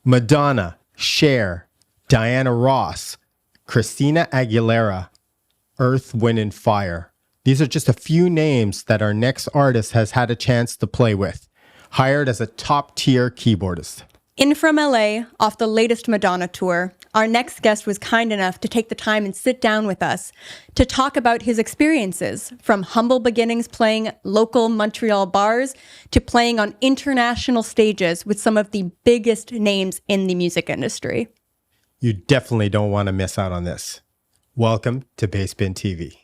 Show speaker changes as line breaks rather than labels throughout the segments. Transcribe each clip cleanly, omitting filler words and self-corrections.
Madonna, Cher, Diana Ross, Christina Aguilera, Earth, Wind, and Fire. These are just a few names that our next artist has had a chance to play with, hired as a top-tier keyboardist.
In from LA, off the latest Madonna tour, our next guest was kind enough to take the time and sit down with us to talk about his experiences, from humble beginnings playing local Montreal bars to playing on international stages with some of the biggest names in the music industry.
You definitely don't want to miss out on this. Welcome to Basspin TV.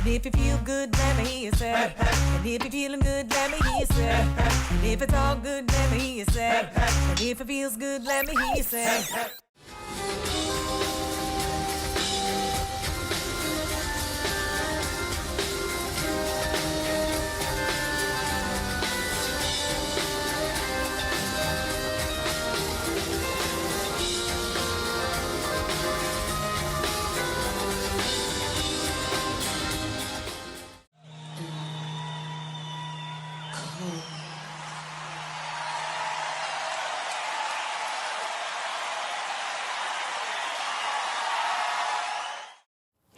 If you feel good, let me hear you say. And if you're feeling good, let me hear you say. And if it's all good, let me hear you say. And if it feels good, let me hear you say.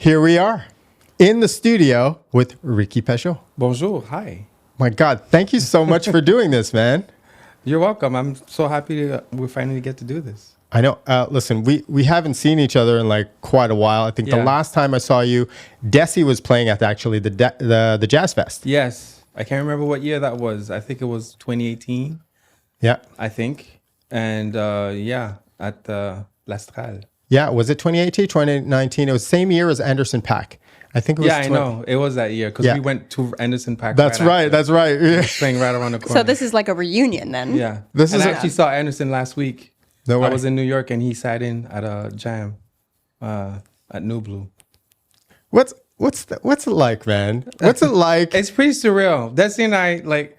Here we are in the studio with Ricky Pageot.
Bonjour. Hi.
My God, thank you so much for doing this, man.
You're welcome. I'm so happy we finally get to do this.
I know. Listen, we haven't seen each other in like quite a while. I think the last time I saw you, Desi was playing at the Jazz Fest.
Yes. I can't remember what year that was. I think it was 2018.
Yeah.
I think. And at L'Astral.
Yeah, was it 2018, 2019? It was the same year as Anderson .Paak. I think it was.
Yeah, I know. It was that year because we went to Anderson .Paak.
That's right. That's right. Yeah.
Playing right around the corner.
So this is like a reunion then?
Yeah. I actually saw Anderson last week.
No way.
I was in New York and he sat in at a jam at New Blue.
What's it like, man? What's it like?
It's pretty surreal. Desi and I,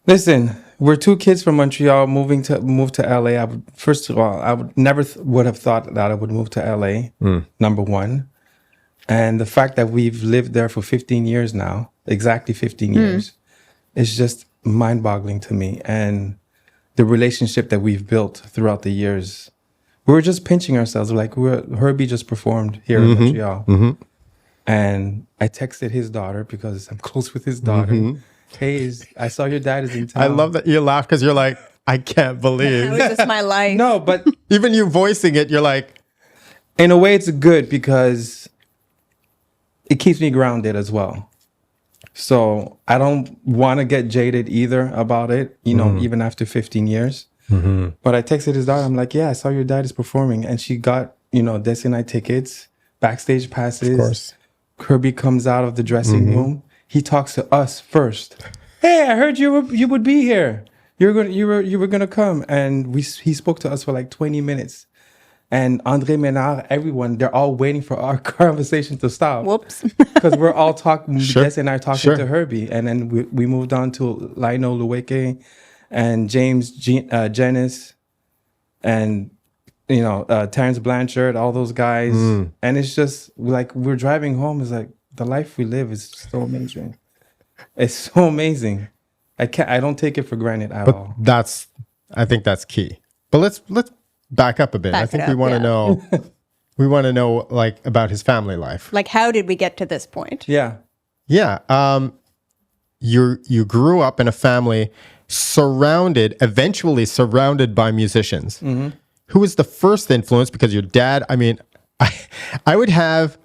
listen, we're two kids from Montreal moved to LA. First of all, I would never would have thought that I would move to LA, number one. And the fact that we've lived there for 15 years now, exactly 15 years, is just mind-boggling to me. And the relationship that we've built throughout the years, we were just pinching ourselves. Herbie just performed here in Montreal. Mm-hmm. And I texted his daughter because I'm close with his daughter. Mm-hmm. Hey, I saw your dad is in town.
I love that you laugh because you're like, I can't believe.
How is this my life?
No, but
even you voicing it, you're like,
in a way, it's good because it keeps me grounded as well. So I don't want to get jaded either about it, even after 15 years. Mm-hmm. But I texted his daughter. I'm like, yeah, I saw your dad is performing. And she got, Desi and I tickets, backstage passes. Of course. Kirby comes out of the dressing room. He talks to us first. Hey, I heard you would be here. You were gonna come, and he spoke to us for like 20 minutes. And André Ménard, everyone, they're all waiting for our conversation to stop.
Whoops.
Because we're all talking.
Sure.
Jess and I talking to Herbie, and then we moved on to Lionel Ric'key and James Janice, and Terrence Blanchard, all those guys. And it's just like we're driving home. It's like, the life we live is so amazing. It's so amazing. I don't take it for granted at all.
I think that's key. But let's back up a bit. I think we want to know we want to know like about his family life.
Like, how did we get to this point?
Yeah.
Yeah. You grew up in a family eventually surrounded by musicians. Mm-hmm. Who was the first influence? Because your dad, I would have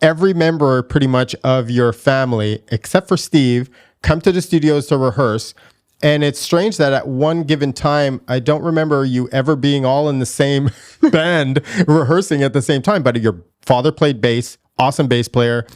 every member pretty much of your family, except for Steve, come to the studios to rehearse. And it's strange that at one given time, I don't remember you ever being all in the same band rehearsing at the same time. But your father played bass, awesome bass player.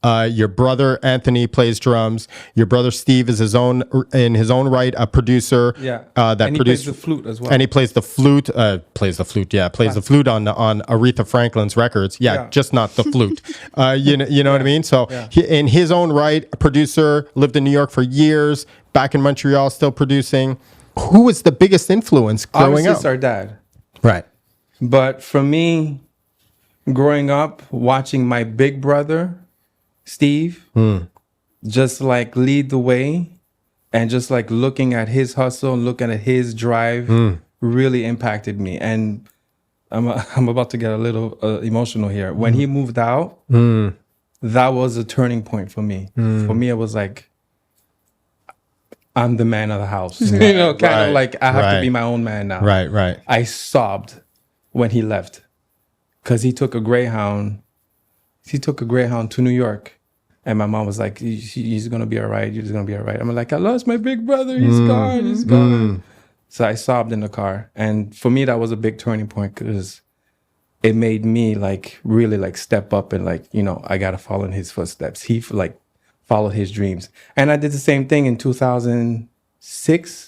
Your brother Anthony plays drums. Your brother Steve is in his own right a producer.
Yeah.
That
And he
produced
plays the flute as well.
And he plays the flute. Plays the flute on Aretha Franklin's records. Yeah, just not the flute. You know what I mean. So he, in his own right, a producer, lived in New York for years. Back in Montreal, still producing. Who was the biggest influence growing
Obviously,
up?
it's our dad.
Right.
But for me, growing up, watching my big brother, Steve, just like lead the way and just like looking at his hustle and looking at his drive really impacted me. And I'm about to get a little emotional here. When he moved out, that was a turning point for me. For me, it was like, I'm the man of the house. You know, kind of like I have to be my own man now.
Right.
I sobbed when he left because he took a Greyhound. He took a Greyhound to New York. And my mom was like, he's going to be all right. He's going to be all right. I'm like, I lost my big brother. He's gone. He's gone. So I sobbed in the car. And for me, that was a big turning point because it made me like really like step up and like, you know, I got to follow in his footsteps. He like followed his dreams. And I did the same thing in 2006.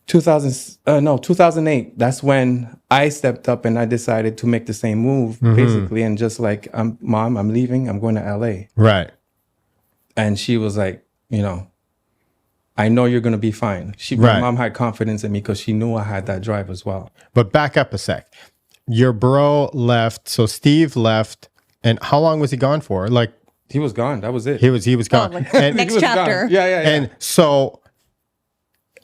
2008. That's when I stepped up and I decided to make the same move, basically, and just like, Mom, I'm leaving. I'm going to LA.
Right.
And she was like, you know, I know you're going to be fine. My mom had confidence in me because she knew I had that drive as well.
But back up a sec. Your bro left. So Steve left. And how long was he gone for? Like,
he was gone. That was it.
he was gone. And
next
He was
chapter.
gone. Yeah.
And so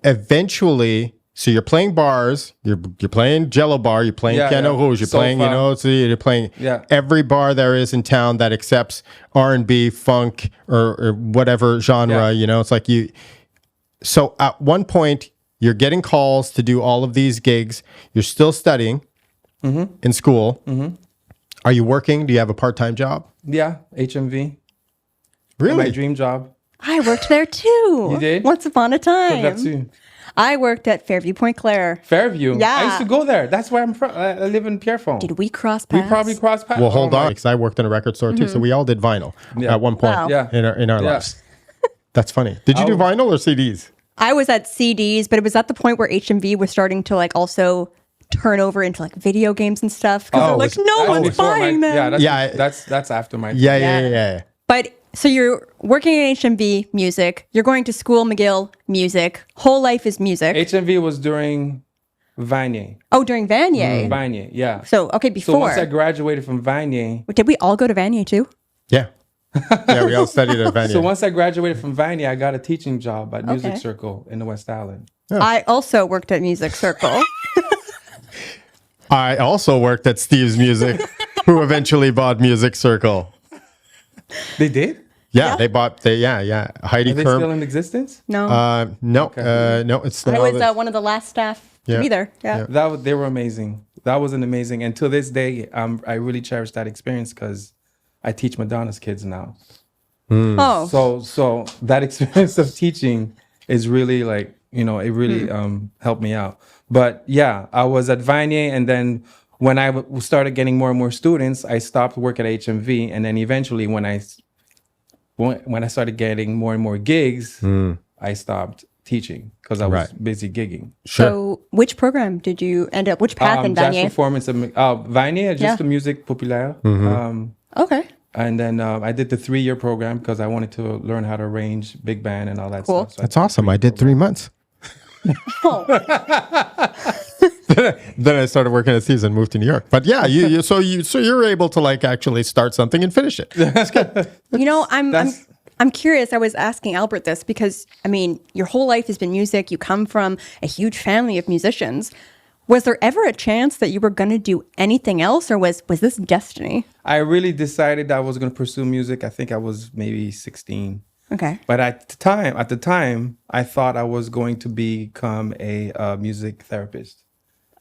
eventually, so you're playing bars, you're playing Jello Bar, you're playing Piano Rouge, you're playing, you know, so you're playing every bar there is in town that accepts R&B, funk, or whatever genre, you know, it's like you. So at one point, you're getting calls to do all of these gigs. You're still studying in school. Are you working? Do you have a part-time job?
Yeah, HMV.
Really?
My dream job.
I worked there too.
You did?
Once upon a time.
That too.
I worked at Fairview Point Claire.
Fairview.
Yeah.
I used to go there. That's where I'm from. I live in Pierrefonds.
Did we cross paths?
We probably crossed paths.
Well, hold on, because I worked in a record store too, so we all did vinyl at one point
Wow.
in our lives. That's funny. Did you do vinyl or CDs?
I was at CDs, but it was at the point where HMV was starting to like also turn over into like video games and stuff. Because like, no one's buying them.
That's after my
Yeah.
But so you're working in HMV music, you're going to school, McGill music, whole life is music.
HMV was during Vanier.
Oh, during Vanier.
Vanier, yeah.
So, okay, before.
So once I graduated from Vanier.
Did we all go to Vanier too?
Yeah. Yeah, we all studied at Vanier.
So once I graduated from Vanier, I got a teaching job at Music Circle in the West Island.
I also worked at Music Circle.
I also worked at Steve's Music, who eventually bought Music Circle.
They did?
Yeah, they bought. Heidi
Are they still in existence?
No.
No, it's still.
I was one of the last staff to be there. Yeah.
They were amazing. That was an amazing. And to this day, I really cherish that experience because I teach Madonna's kids now.
Oh.
So that experience of teaching is really like, you know, it really helped me out. But yeah, I was at Vanier, and then when I started getting more and more students, I stopped work at HMV, and then eventually when I started getting more and more gigs, I stopped teaching because I was busy gigging.
Sure.
So which program did you end up? Which path in
Jazz
Vanier?
performance. Vanier, just the music populaire.
Okay.
And then I did the 3-year program because I wanted to learn how to arrange big band and all that stuff. So
That's awesome. I did 3 months.
Oh.
Then I started working at Steve's and moved to New York. But yeah, so you're able to like actually start something and finish it. That's good.
You know, I'm curious. I was asking Albert this because, I mean, your whole life has been music. You come from a huge family of musicians. Was there ever a chance that you were going to do anything else, or was this destiny?
I really decided I was going to pursue music. I think I was maybe 16.
Okay.
But at the time, I thought I was going to become a music therapist.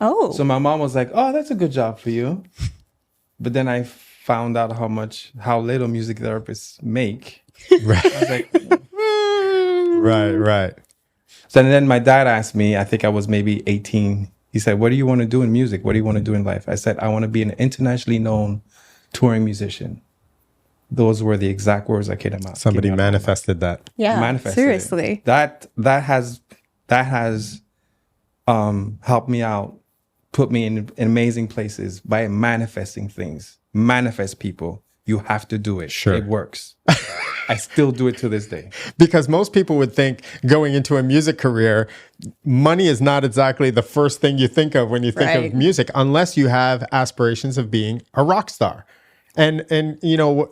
Oh.
So my mom was like, "Oh, that's a good job for you." But then I found out how little music therapists make.
Right.
I was like,
Right.
So then my dad asked me, I think I was maybe 18. He said, "What do you want to do in music? What do you want to do in life?" I said, "I want to be an internationally known touring musician." those were the exact words that came out.
Somebody manifested that.
Yeah.
Manifested it.
Seriously.
That has helped me out, put me in amazing places by manifesting things. Manifest people. You have to do it.
Sure.
It works. I still do it to this day.
Because most people would think going into a music career, money is not exactly the first thing you think of when you think
Right.
of music, unless you have aspirations of being a rock star. And you know,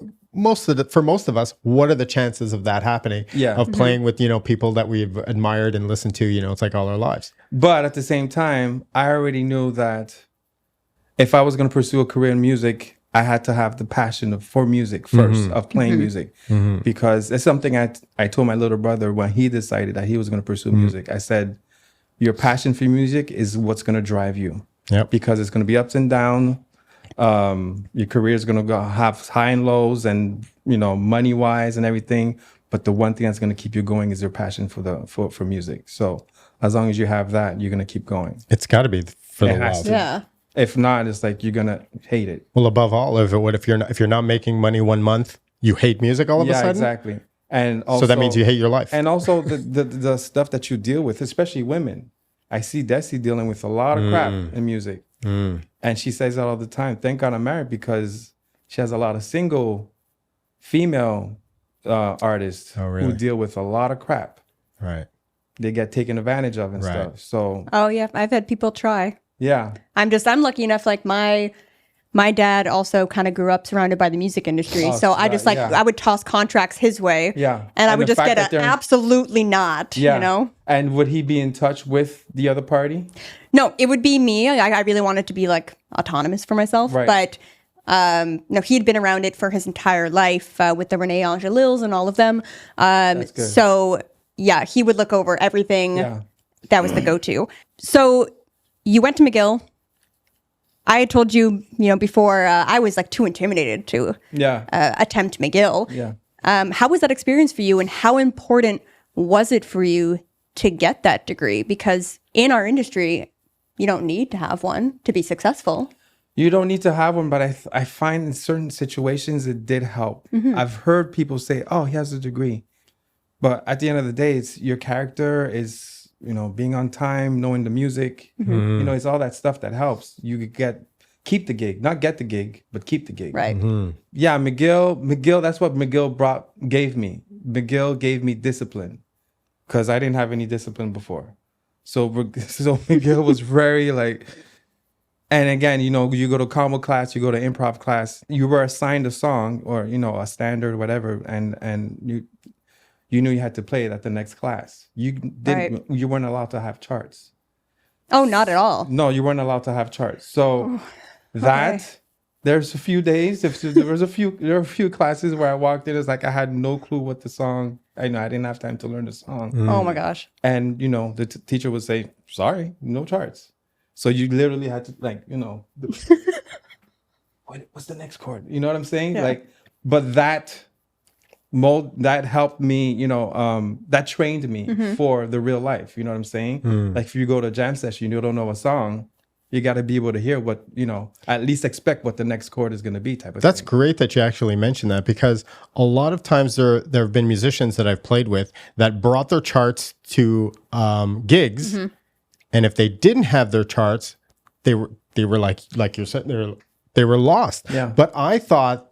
for most of us, what are the chances of that happening?
Yeah.
Of playing with, you know, people that we've admired and listened to, you know, it's like all our lives.
But at the same time, I already knew that if I was going to pursue a career in music, I had to have the passion for music first, of playing music, because it's something I told my little brother when he decided that he was going to pursue music. I said, your passion for music is what's going to drive you.
Yep.
Because it's going to be ups and downs. Your career is going to have high and lows, and you know, money wise and everything. But the one thing that's going to keep you going is your passion for music. So as long as you have that, you're going to keep going.
It's got to be for the
It has
love.
to.
Yeah.
If not, it's like you're gonna hate it.
Well, above all, if you're not making money one month, you hate music all of a sudden.
Exactly. And also,
So that means you hate your life.
And also the stuff that you deal with, especially women. I see Desi dealing with a lot of crap in music, and she says that all the time. Thank God I'm married, because she has a lot of single female artists
really?
who deal with a lot of crap.
Right.
They get taken advantage of and
Right.
stuff. So
Oh yeah. I've had people try.
yeah,
I'm lucky enough, like my dad also kind of grew up surrounded by the music industry.
Oh,
so I just like,
yeah.
I would toss contracts his way.
Yeah.
And I
And
would
the
just
fact
get
that
an
they're-
absolutely not,
yeah.
you know?
And would he be in touch with the other party?
No, it would be me. I really wanted to be like autonomous for myself.
Right.
But no, he'd been around it for his entire life with the Renee Angelils and all of them.
good.
So yeah, he would look over everything.
Yeah.
That was the go-to. So you went to McGill. I had told you, you know, before I was like too intimidated to
Yeah.
attempt McGill.
Yeah.
How was that experience for you, and how important was it for you to get that degree? Because in our industry, you don't need to have one to be successful.
You don't need to have one, but I find in certain situations it did help. I've heard people say, "Oh, he has a degree," but at the end of the day, it's your character is, you know, being on time, knowing the music. You know, it's all that stuff that helps you keep the gig, not get the gig, but keep the gig.
Right.
Yeah, McGill. That's what McGill gave me. McGill gave me discipline, because I didn't have any discipline before. So McGill was very like. And again, you know, you go to combo class, you go to improv class, you were assigned a song or, you know, a standard or whatever, and you knew you had to play it at the next class. You didn't. You weren't allowed to have charts.
Oh, not at all.
No, you weren't allowed to have charts. So there's a few days. There were a few classes where I walked in. It's like I had no clue what the song. I didn't have time to learn the song.
Oh my gosh.
And you know, the teacher would say, "Sorry, no charts." So you literally had to, like, you know, what's the next chord? You know what I'm saying?
Yeah.
Like, but that helped me, you know, that trained me for the real life. You know what I'm saying? Like if you go to a jam session, you don't know a song, you got to be able to hear what, you know, at least expect what the next chord is going to be type of
That's
thing.
great that you actually mentioned that, because a lot of times there have been musicians that I've played with that brought their charts to gigs. And if they didn't have their charts, they were like you said, they were lost.
Yeah.
But I thought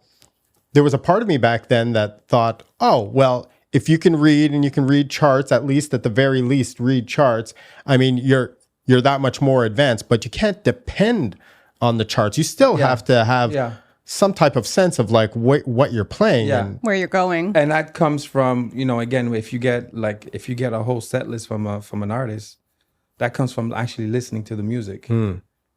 there was a part of me back then that thought, oh, well, if you can read and you can read charts, at least at the very least read charts, I mean, you're that much more advanced, but you can't depend on the charts. You still have to have some type of sense of like what you're playing.
Yeah.
And
Where you're going.
And that comes from, you know, again, if you get a whole set list from an artist, that comes from actually listening to the music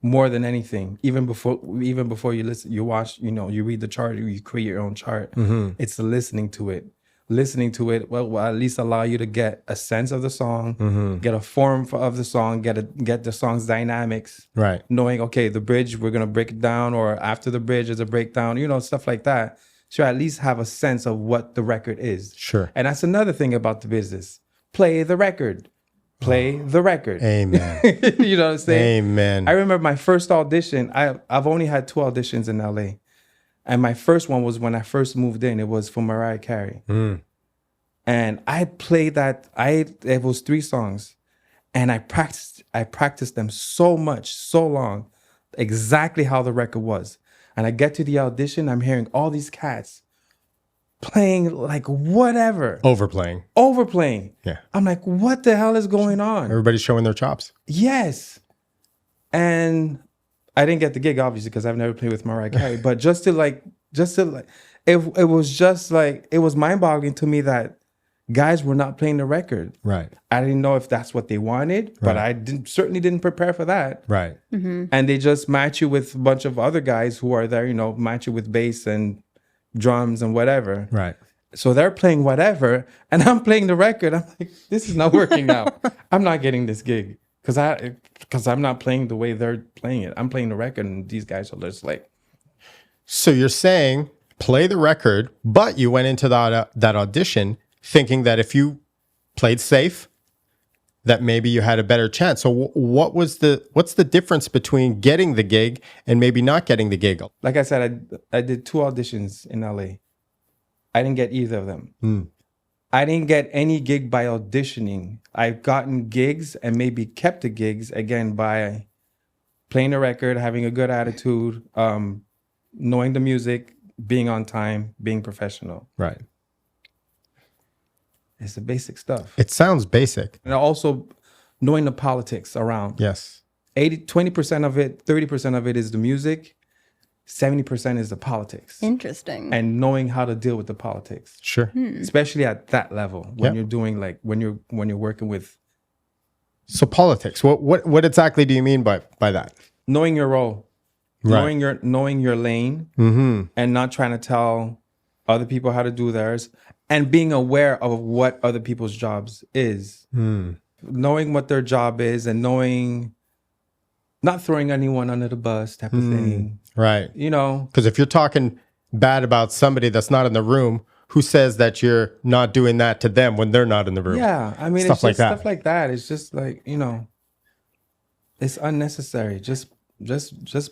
more than anything. Even before you listen, you watch, you know, you read the chart, you create your own chart. It's the listening to it. Listening to it will at least allow you to get a sense of the song, get a form of the song, get the song's dynamics.
right.
Knowing, okay, the bridge, we're gonna break it down, or after the bridge is a breakdown, you know, stuff like that. So at least have a sense of what the record is.
Sure.
And that's another thing about the business. Play the record. Play the record.
Amen.
You know what I'm saying?
Amen.
I remember my first audition. I've only had 2 auditions in LA. And my first one was when I first moved in. It was for Mariah Carey. And I played that. It was 3 songs, and I practiced them so much, so long, exactly how the record was. And I get to the audition, I'm hearing all these cats playing like whatever,
Overplaying.
overplaying.
Yeah.
I'm like, what the hell is going on?
Everybody's showing their chops.
Yes. And I didn't get the gig, obviously, because I've never played with Mariah Carey. But it was just like, it was mind-boggling to me that guys were not playing the record.
Right.
I didn't know if that's what they wanted, but
Right.
I certainly didn't prepare for that.
Right.
And they just match you with a bunch of other guys who are there, match you with bass and drums and whatever.
Right.
So they're playing whatever, and I'm playing the record. I'm like, this is not working out. I'm not getting this gig because I'm not playing the way they're playing it. I'm playing the record, and these guys are just like,
So you're saying play the record, but you went into that audition thinking that if you played safe, that maybe you had a better chance. So what's the difference between getting the gig and maybe not getting the gig?
like I said, I did 2 auditions in LA. I didn't get either of them. I didn't get any gig by auditioning. I've gotten gigs and maybe kept the gigs again by playing the record, having a good attitude, knowing the music, being on time, being professional.
Right.
It's the basic stuff.
It sounds basic.
And also knowing the politics around.
Yes.
20% of it, 30% of it is the music. 70% is the politics.
Interesting.
And knowing how to deal with the politics.
Sure.
Especially at that level when
Yeah.
you're doing when you're working with
So politics. What exactly do you mean by that?
knowing your role,
Right.
knowing your lane, and not trying to tell other people how to do theirs, and being aware of what other people's jobs is, knowing what their job is, and knowing not throwing anyone under the bus type of thing.
Right.
You
Because if you're talking bad about somebody that's not in the room, who says that you're not doing that to them when they're not in the room?
yeah. I mean,
Stuff
it's
like
just
that.
stuff like that. It's just like it's unnecessary. Just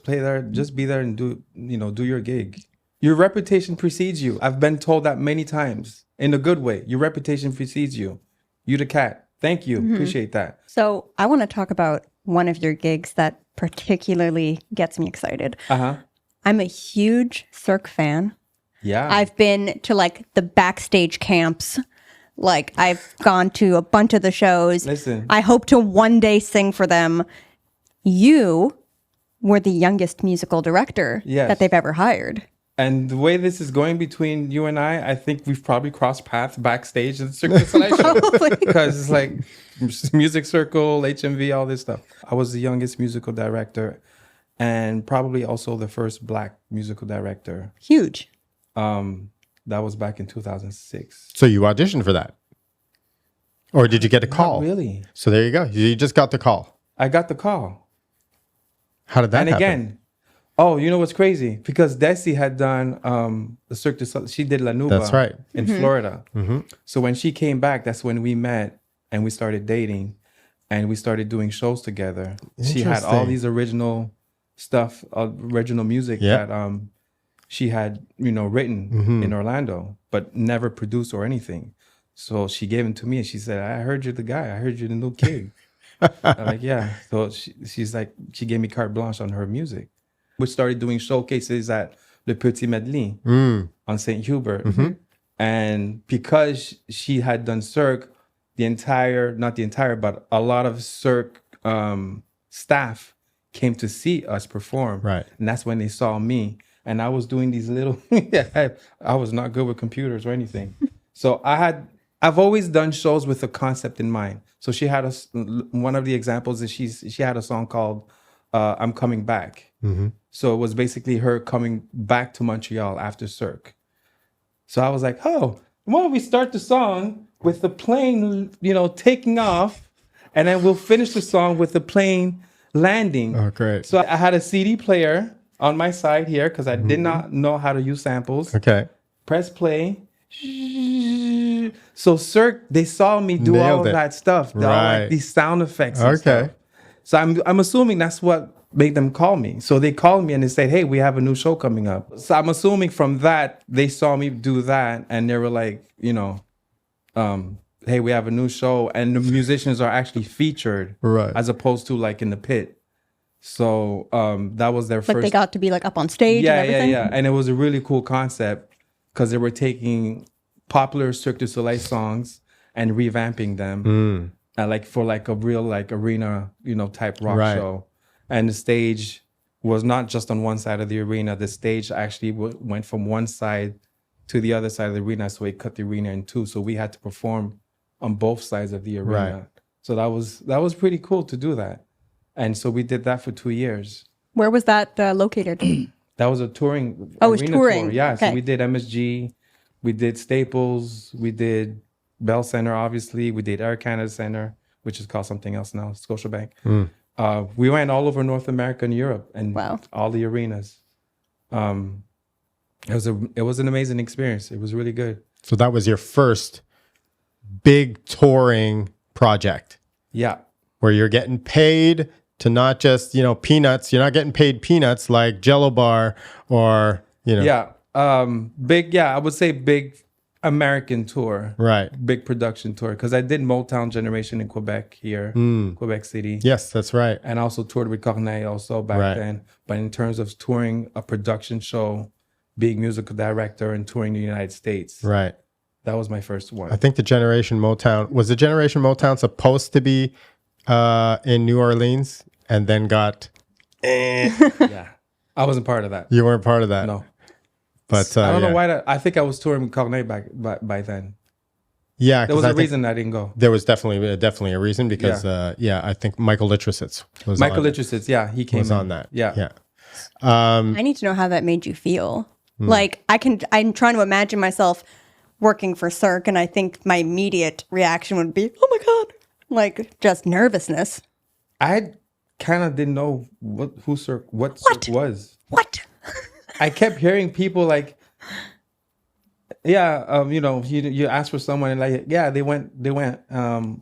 play there. Just be there and do your gig. Your reputation precedes you. I've been told that many times in a good way. Your reputation precedes you. You the cat. Thank you. Appreciate that.
So I want to talk about one of your gigs that particularly gets me excited. I'm a huge Cirque fan.
Yeah.
I've been to like the backstage camps. Like I've gone to a bunch of the shows.
Listen.
I hope to one day sing for them. You were the youngest musical director
Yes.
that they've ever hired.
And the way this is going between you and I think we've probably crossed paths backstage at the Cirque Du Soleil show. Because it's like Music Circle, HMV, all this stuff. I was the youngest musical director and probably also the first Black musical director.
Huge.
That was back in 2006.
So you auditioned for that? Or did you get a call?
Not really.
So there you go. You just got the call.
I got the call.
How did that
And
happen?
again, you know what's crazy? Because Desi had done the Cirque du Soleil. She did La Nuba.
That's right.
In Florida. So when she came back, that's when we met and we started dating and we started doing shows together. She had all
Interesting.
these original stuff, original music
Yeah.
that she had, written in Orlando, but never produced or anything. So she gave them to me and she said, I heard you're the guy. I heard you're the new kid. I'm like, yeah. So she's like, she gave me carte blanche on her music. We started doing showcases at Le Petit Medley on St. Hubert. And because she had done Cirque, but a lot of Cirque staff came to see us perform.
Right.
And that's when they saw me. And I was doing these little, I was not good with computers or anything. So I've always done shows with a concept in mind. So she had one of the examples is she had a song called I'm Coming Back. So it was basically her coming back to Montreal after Cirque. So I was like, why don't we start the song with the plane, taking off, and then we'll finish the song with the plane landing.
Oh, great.
So I had a CD player on my side here because I did not know how to use samples.
Okay.
Press play. So Cirque, they saw me do all
Nailed
of
it.
that stuff,
Right.
like these sound effects. And
Okay.
stuff. So I'm assuming that's what make them call me. So they called me and they said, hey, we have a new show coming up. So I'm assuming from that, they saw me do that and they were like, hey, we have a new show. And the musicians are actually featured
Right.
as opposed to like in the pit. So that was their
Like
first.
they got to be like up on stage
Yeah,
and everything?
yeah. And it was a really cool concept because they were taking popular Cirque du Soleil songs and revamping them. Like for like a real like arena, type rock
Right.
show. And the stage was not just on one side of the arena. The stage actually went from one side to the other side of the arena. So it cut the arena in two. So we had to perform on both sides of the arena.
Right.
So that was pretty cool to do that. And so we did that for 2 years.
Where was that located?
That was a touring.
Oh, it was
arena
touring.
Tour. Yeah.
Okay.
So we did MSG, we did Staples, we did Bell Center, obviously. We did Air Canada Center, which is called something else now, Scotiabank. We went all over North America and Europe and
Wow.
all the arenas. It was an amazing experience. It was really good.
So that was your first big touring project
Yeah.
where you're getting paid to not just, peanuts. You're not getting paid peanuts like Jello Bar or,
Yeah. I would say big American tour.
Right.
Big production tour. Because I did Motown Generation in Quebec here, Quebec City.
Yes, that's right.
And also toured with Corneille also back
Right.
then. But in terms of touring a production show, being musical director and touring the United States,
Right.
that was my first one.
I think the Generation Motown supposed to be in New Orleans and then got,
Yeah. I wasn't part of that.
you weren't part of that.
No.
But
I don't know
yeah.
why I think I was touring with Corneille by then.
Yeah.
There
'cause
was
I
a
think
reason I didn't go.
There was definitely a reason because, I think Michael Littrusitz was
Michael
on,
Littrusitz, yeah, he came
was
in.
on that.
Yeah.
Yeah.
I need to know how that made you feel. Like I'm trying to imagine myself working for Cirque, and I think my immediate reaction would be, oh my God, like just nervousness.
I kind of didn't know what Cirque was.
What?
I kept hearing people like, you ask for someone and like, yeah, they went and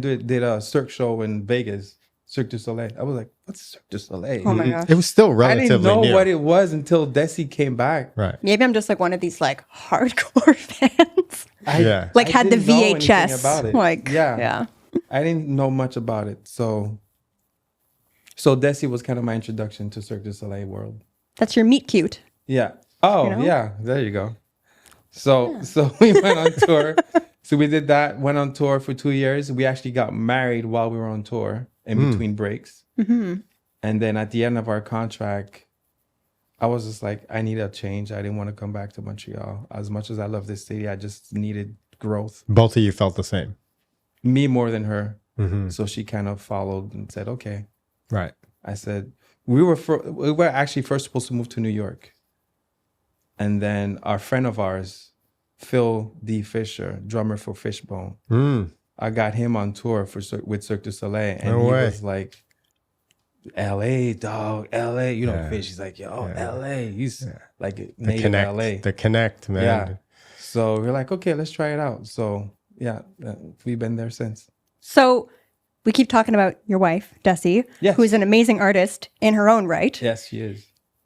did a Cirque show in Vegas, Cirque du Soleil. I was like, what's Cirque du Soleil?
Oh my gosh.
It was still
I
relatively
didn't know
new.
what it was until Desi came back.
Right.
Maybe I'm just like one of these like hardcore fans.
Yeah.
Like
I
had the
didn't know anything
VHS.
about it.
Like
yeah. I didn't know much about it. So Desi was kind of my introduction to Cirque du Soleil world.
That's your meet cute.
Yeah. Oh,
You know?
yeah. There you go. So we went on tour. So we did that, went on tour for 2 years. We actually got married while we were on tour in between breaks.
Mm-hmm.
And then at the end of our contract, I was just like, I need a change. I didn't want to come back to Montreal. As much as I love this city, I just needed growth.
Both of you felt the same.
Me more than her.
Mm-hmm.
So she kind of followed and said, okay.
Right.
I said, we were actually first supposed to move to New York. And then our friend of ours, Phil D. Fisher, drummer for Fishbone, I got him on tour with Cirque du Soleil. And
No
he
way.
was like, LA, dog, LA. Fish. He's like, yo, LA. He's like native LA.
The connect, man.
Yeah. So we're like, okay, let's try it out. So yeah, we've been there since.
So we keep talking about your wife, Desi,
Yes.
who is an amazing artist in her own right.
Yes, she is.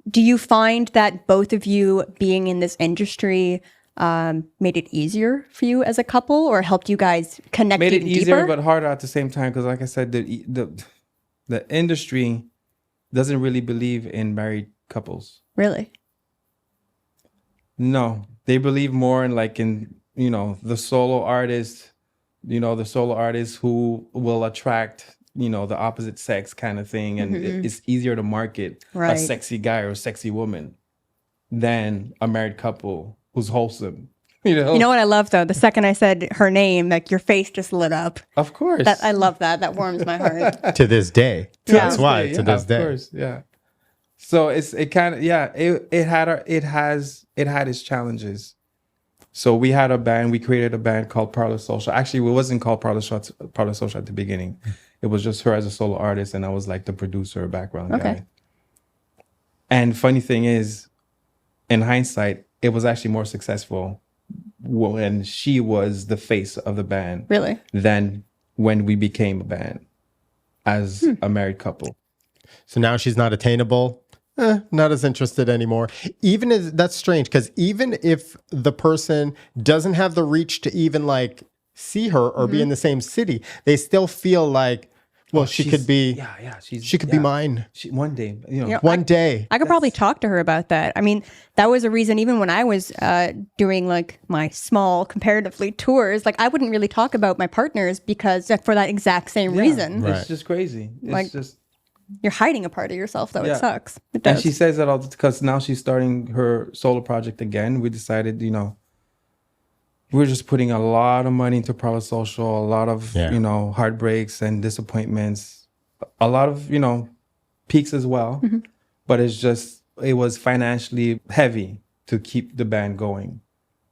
Do you find that both of you being in this industry made it easier for you as a couple, or helped you guys connect
Made it
even
easier,
deeper?
but harder at the same time. Because like I said, the industry doesn't really believe in married couples.
Really?
No, they believe more in the solo artist, the solo artist who will attract, the opposite sex kind of thing. And it's easier to market a
Right.
sexy guy or a sexy woman than a married couple who's wholesome. You
You know what I love though? The second I said her name, like your face just lit up.
Of course.
I love that. That warms my heart.
To this day.
Yeah.
That's why, to this
of
day.
course, yeah. So it had its challenges. So we had a band. We created a band called Parlor Social. Actually, it wasn't called Parlor Social at the beginning. It was just her as a solo artist, and I was like the producer, background guy. And funny thing is, in hindsight, it was actually more successful when she was the face of the band
Really?
than when we became a band as a married couple.
So now she's not attainable. Not as interested anymore. Even if that's strange, because even if the person doesn't have the reach to even like see her or be in the same city, they still feel like, well, she could be, she could be mine
One day,
one day.
I could probably talk to her about that. I mean, that was a reason even when I was doing like my small comparatively tours, like I wouldn't really talk about my partners because for that exact same reason.
Right.
It's just crazy. It's
Like-
just.
You're hiding a part of yourself, though.
Yeah.
It sucks. It
And
does.
she says that all because now she's starting her solo project again. We decided, we're just putting a lot of money into Parasocial, a lot of, heartbreaks and disappointments, a lot of, peaks as well. But it was financially heavy to keep the band going.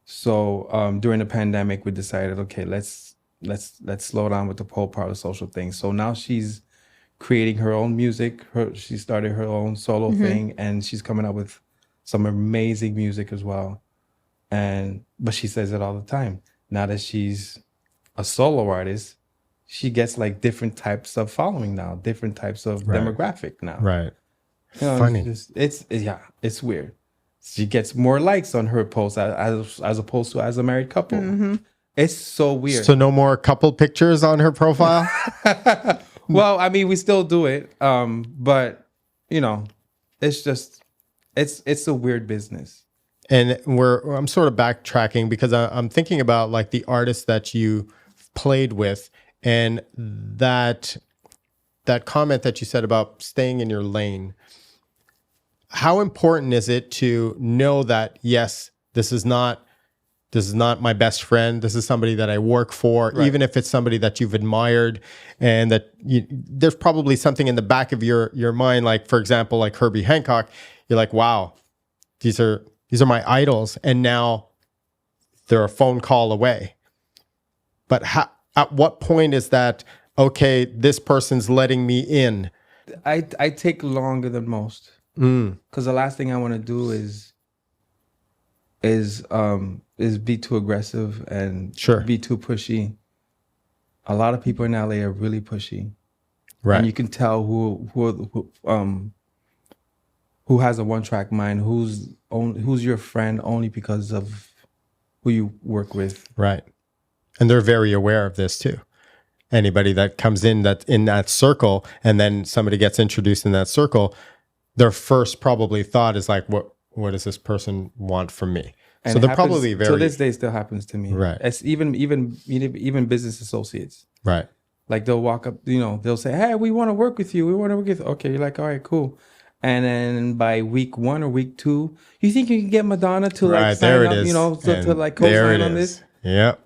So during the pandemic, we decided, okay, let's slow down with the whole Parasocial thing. So now she's creating her own music. She started her own solo thing, and she's coming up with some amazing music as well. But she says it all the time. Now that she's a solo artist, she gets like different types of following now, different types of demographic now.
Right.
Funny.
Funny.
It's weird. She gets more likes on her posts as opposed to as a married couple. It's so weird.
So no more couple pictures on her profile?
Well, I mean, we still do it, but it's just it's a weird business.
And I'm sort of backtracking because I'm thinking about like the artists that you played with, and that comment that you said about staying in your lane. How important is it to know that, yes, this is not my best friend. This is somebody that I work for, even if it's somebody that you've admired, and that there's probably something in the back of your mind, like for example, like Herbie Hancock. You're like, wow, these are my idols, and now they're a phone call away. But at what point is that, okay, this person's letting me in?
I take longer than most because the last thing I want to do is be too aggressive and be too pushy. A lot of people in LA are really pushy,
Right.
and you can tell who has a one-track mind, who's your friend only because of who you work with.
Right. And they're very aware of this too. Anybody that comes in that circle, and then somebody gets introduced in that circle, their first probably thought is like, what does this person want from me?
And
so
it
they're
happens,
probably very
to this day still happens to me.
Right.
It's even business associates.
right.
Like they'll walk up, they'll say, "Hey, we want to work with you. We want to work with you." Okay, you're like, "All right, cool." And then by week 1 or week 2, you think you can get Madonna to like
Right,
sign
there it
up,
is.
to
And
like
there
co-sign
it
on
is.
this?
Yep.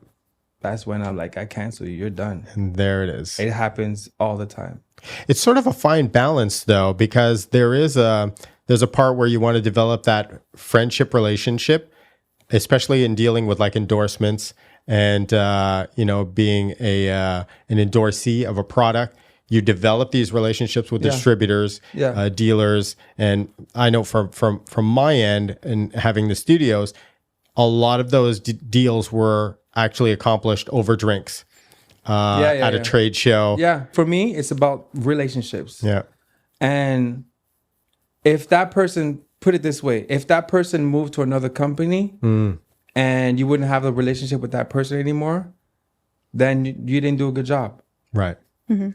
That's when I'm like, I cancel you. You're done.
And there it is.
It happens all the time.
It's sort of a fine balance though, because there's a part where you want to develop that friendship relationship, especially in dealing with like endorsements and being an endorsee of a product. You develop these relationships with distributors, dealers, and I know from my end and having the studios, a lot of those deals were actually accomplished over drinks at a trade show.
Yeah, for me, it's about relationships.
Yeah.
And if that person, put it this way, if that person moved to another company and you wouldn't have a relationship with that person anymore, then you didn't do a good job.
Right.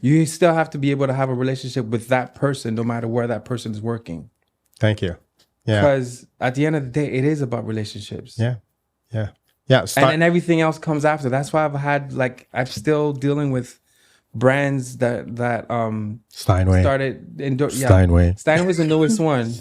You still have to be able to have a relationship with that person no matter where that person is working.
Thank you. Yeah.
Because at the end of the day, it is about relationships.
Yeah. Yeah. Yeah.
And then everything else comes after. That's why I'm still dealing with brands that
Steinway.
started
Steinway.
Steinway's the newest one.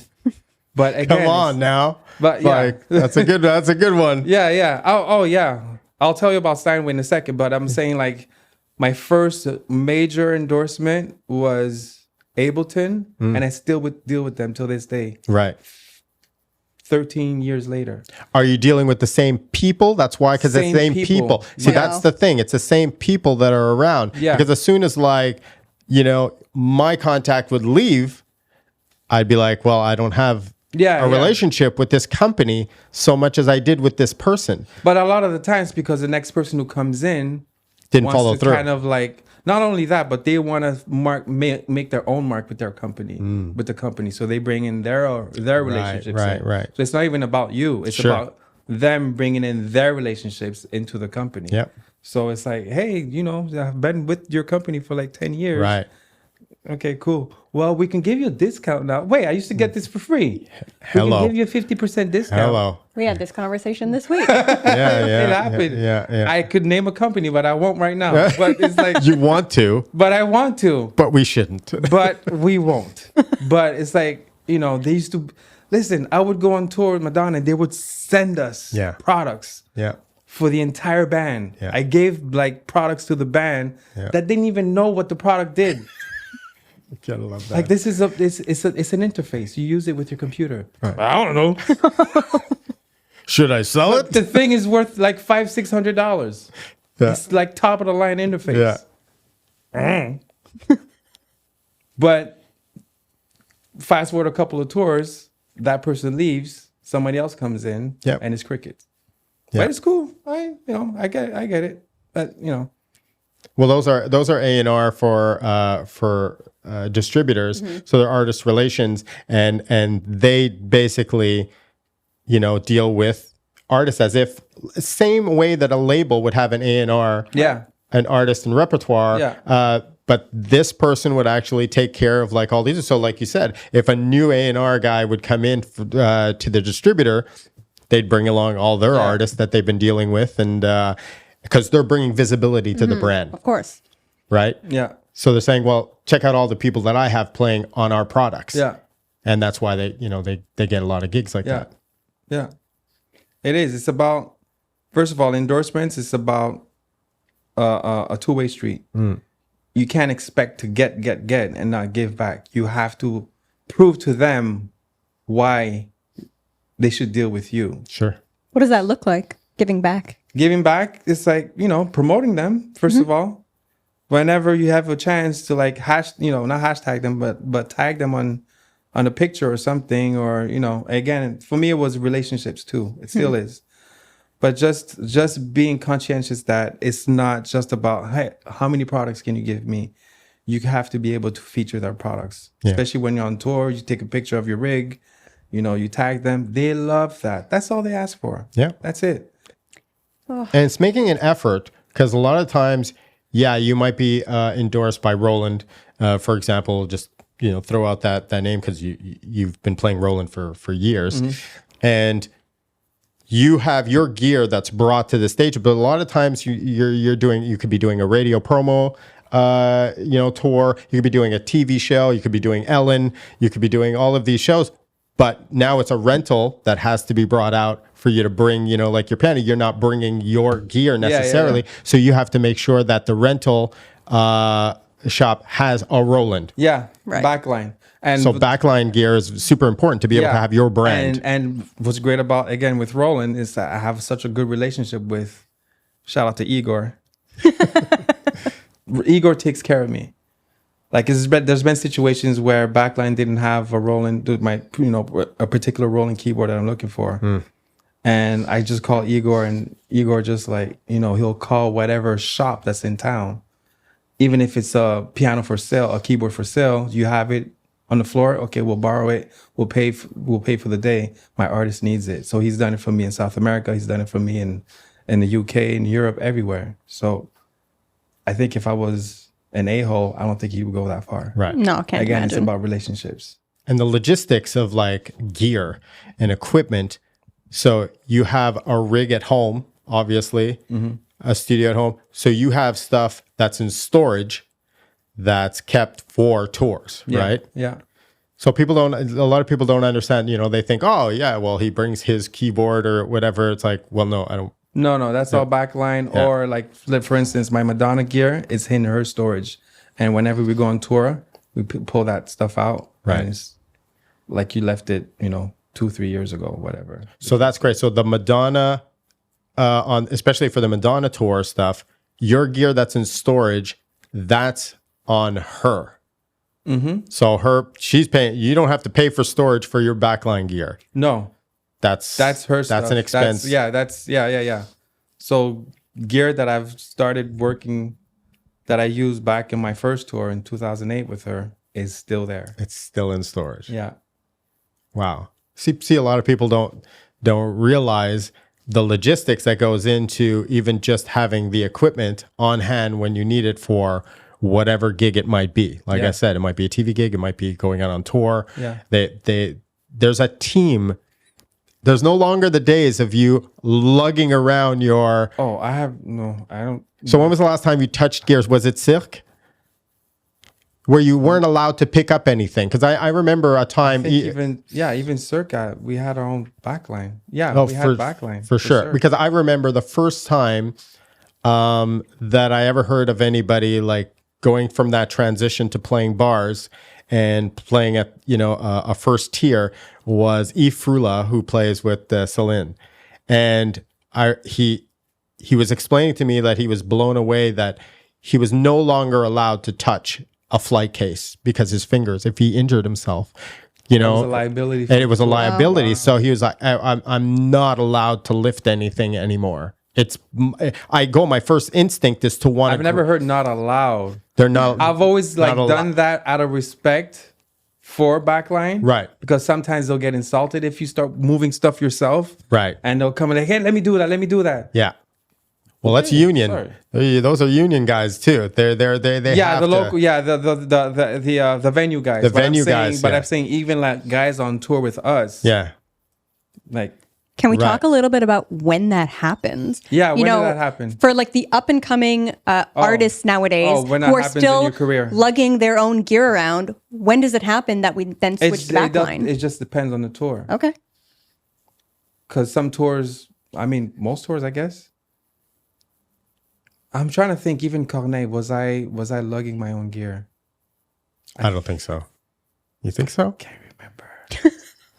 But again,
Come on now.
But yeah.
Like, that's a good one.
Yeah. Oh yeah. I'll tell you about Steinway in a second, but I'm saying like my first major endorsement was Ableton, and I still would deal with them till this day.
Right.
13 years later.
Are you dealing with the same people? That's why, because it's the same people. See, that's the thing. It's the same people that are around.
Yeah.
Because as soon as my contact would leave, I'd be like, well, I don't have a relationship with this company so much as I did with this person.
But a lot of the times, because the next person who comes in
Didn't
wants
follow
to
through.
kind of like, not only that, but they want to make their own mark with their company, with the company. So they bring in their relationships.
right.
So it's not even about you. It's
Sure.
about them bringing in their relationships into the company.
Yep.
So it's like, hey, I've been with your company for like 10 years.
Right.
Okay, cool. Well, we can give you a discount now. Wait, I used to get this for free.
Hello.
We can give you a 50% discount.
Hello.
We had this conversation this week.
Yeah.
It happened.
Yeah.
I could name a company, but I won't right now. But it's like,
You want to,
but I want to,
but we shouldn't.
but we won't. But it's like, they used to, listen, I would go on tour with Madonna and they would send us
Yeah.
products
Yeah.
for the entire band.
Yeah.
I gave like products to the band
Yeah.
that didn't even know what the product did.
Gotta love that.
Like this is it's an interface. You use it with your computer. I don't know.
Should I sell it?
The thing is worth like $500-$600.
Yeah.
It's like top of the line interface. But fast forward a couple of tours, that person leaves, somebody else comes in,
Yep.
and it's crickets.
Yeah.
But it's cool. I get it. But
Well, those are A&R for distributors. So they're artist relations, and they basically, deal with artists as if same way that a label would have an A&R,
yeah.
an artist and repertoire.
Yeah.
But this person would actually take care of like all these. So, like you said, if a new A&R guy would come in to the distributor, they'd bring along all their artists that they've been dealing with, and because they're bringing visibility to the brand,
Of course.
right?
Yeah.
So they're saying, well, check out all the people that I have playing on our products.
Yeah.
And that's why they get a lot of gigs like
Yeah.
that.
Yeah. It is. It's about, first of all, endorsements. It's about a two-way street. You can't expect to get and not give back. You have to prove to them why they should deal with you.
Sure.
What does that look like? Giving back?
Giving back is like, promoting them, first of all. Whenever you have a chance to like not hashtag them, but tag them on a picture or something, or, again, for me, it was relationships too. It still is. But just being conscientious that it's not just about, hey, how many products can you give me? You have to be able to feature their products, especially when you're on tour. You take a picture of your rig, you tag them. They love that. That's all they ask for.
Yeah.
That's it.
And it's making an effort, because a lot of times, you might be endorsed by Roland, for example. Just throw out that name because you've been playing Roland for years, and you have your gear that's brought to the stage. But a lot of times you could be doing a radio promo tour. You could be doing a TV show. You could be doing Ellen. You could be doing all of these shows. But now it's a rental that has to be brought out for you to bring, like your piano. You're not bringing your gear necessarily.
Yeah.
So you have to make sure that the rental shop has a Roland.
Yeah.
Right.
Backline. And
So backline gear is super important to be able to have your brand.
And what's great about, again, with Roland is that I have such a good relationship with, shout out to Igor. Igor takes care of me. Like there's been situations where backline didn't have a Roland, a particular Roland keyboard that I'm looking for. And I just call Igor, and Igor just like, he'll call whatever shop that's in town. Even if it's a piano for sale, a keyboard for sale, you have it on the floor. Okay, we'll borrow it. We'll pay for the day. My artist needs it. So he's done it for me in South America. He's done it for me in the UK, in Europe, everywhere. So I think if I was an a-hole, I don't think he would go that far.
Right.
No, can't
Again,
imagine.
it's about relationships.
And the logistics of like gear and equipment. So you have a rig at home, obviously, a studio at home. So you have stuff that's in storage that's kept for tours, right?
Yeah.
So a lot of people don't understand, they think, oh yeah, well, he brings his keyboard or whatever. It's like, well, no, I don't.
No, that's all backline.
Yeah.
Or like, for instance, my Madonna gear is in her storage. And whenever we go on tour, we pull that stuff out.
Right.
And it's like you left it, 2-3 years ago, whatever.
So that's great. So the Madonna, especially for the Madonna tour stuff, your gear that's in storage, that's on her. So she's paying. You don't have to pay for storage for your backline gear.
No,
That's
that's her stuff.
That's an expense.
Yeah. So gear that I've started working, that I used back in my first tour in 2008 with her, is still there.
It's still in storage.
Yeah.
Wow. See, a lot of people don't realize the logistics that goes into even just having the equipment on hand when you need it for whatever gig it might be. Like I said, it might be a TV gig, it might be going out on tour.
Yeah.
There's a team. There's no longer the days of you lugging around your.
Oh, I don't.
So when was the last time you touched gears? Was it Cirque? Where you weren't allowed to pick up anything? Because I remember a time.
Even Cirque, we had our own backline. Yeah,
Oh,
we had backline.
for sure. Because I remember the first time that I ever heard of anybody like going from that transition to playing bars and playing at a first tier was Yves Frula, who plays with Celine, and he was explaining to me that he was blown away that he was no longer allowed to touch a flight case because his fingers, if he injured himself, it was
a liability.
And it was a liability. Wow. So he was like, I'm not allowed to lift anything anymore. My first instinct is to want to.
I've never heard not allowed.
They're not.
I've always done that out of respect for backline.
Right.
Because sometimes they'll get insulted if you start moving stuff yourself.
Right.
And they'll come and like, hey, let me do that.
Yeah. Well, that's union. Sorry. Those are union guys too. They
yeah, the local, the venue guys.
The venue guys.
But I'm saying even like guys on tour with us.
Yeah.
Like.
Can we talk a little bit about when that happens?
Yeah, when did that happen?
For like the up and coming artists nowadays
when that
who are
happens
still
in your career.
lugging their own gear around, when does it happen that we then switch to backline?
It just depends on the tour.
Okay.
Because some tours, most tours, I guess. I'm trying to think. Even Corneille, was I lugging my own gear?
I don't think so. You think so?
Can't remember.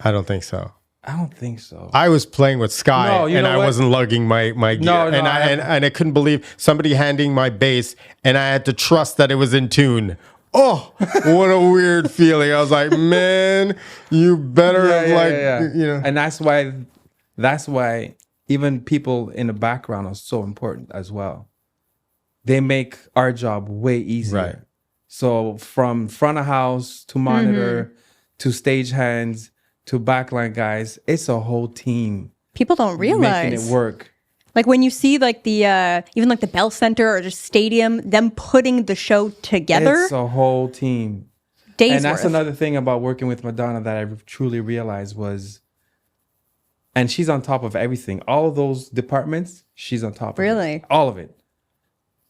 I don't think so.
I don't think so.
I was playing with Sky and I wasn't lugging my gear. And I couldn't believe somebody handing my bass and I had to trust that it was in tune. Oh, what a weird feeling. I was like, man, you better
And that's why even people in the background are so important as well. They make our job way easier. Right. So from front of house to monitor to stage hands to backline guys, it's a whole team.
People don't realize
making it work.
Like when you see like the even like the Bell Center or just stadium, them putting the show together.
It's a whole team. And that's another thing about working with Madonna that I truly realized was, and she's on top of everything. All of those departments, she's on top of
really?
All of it.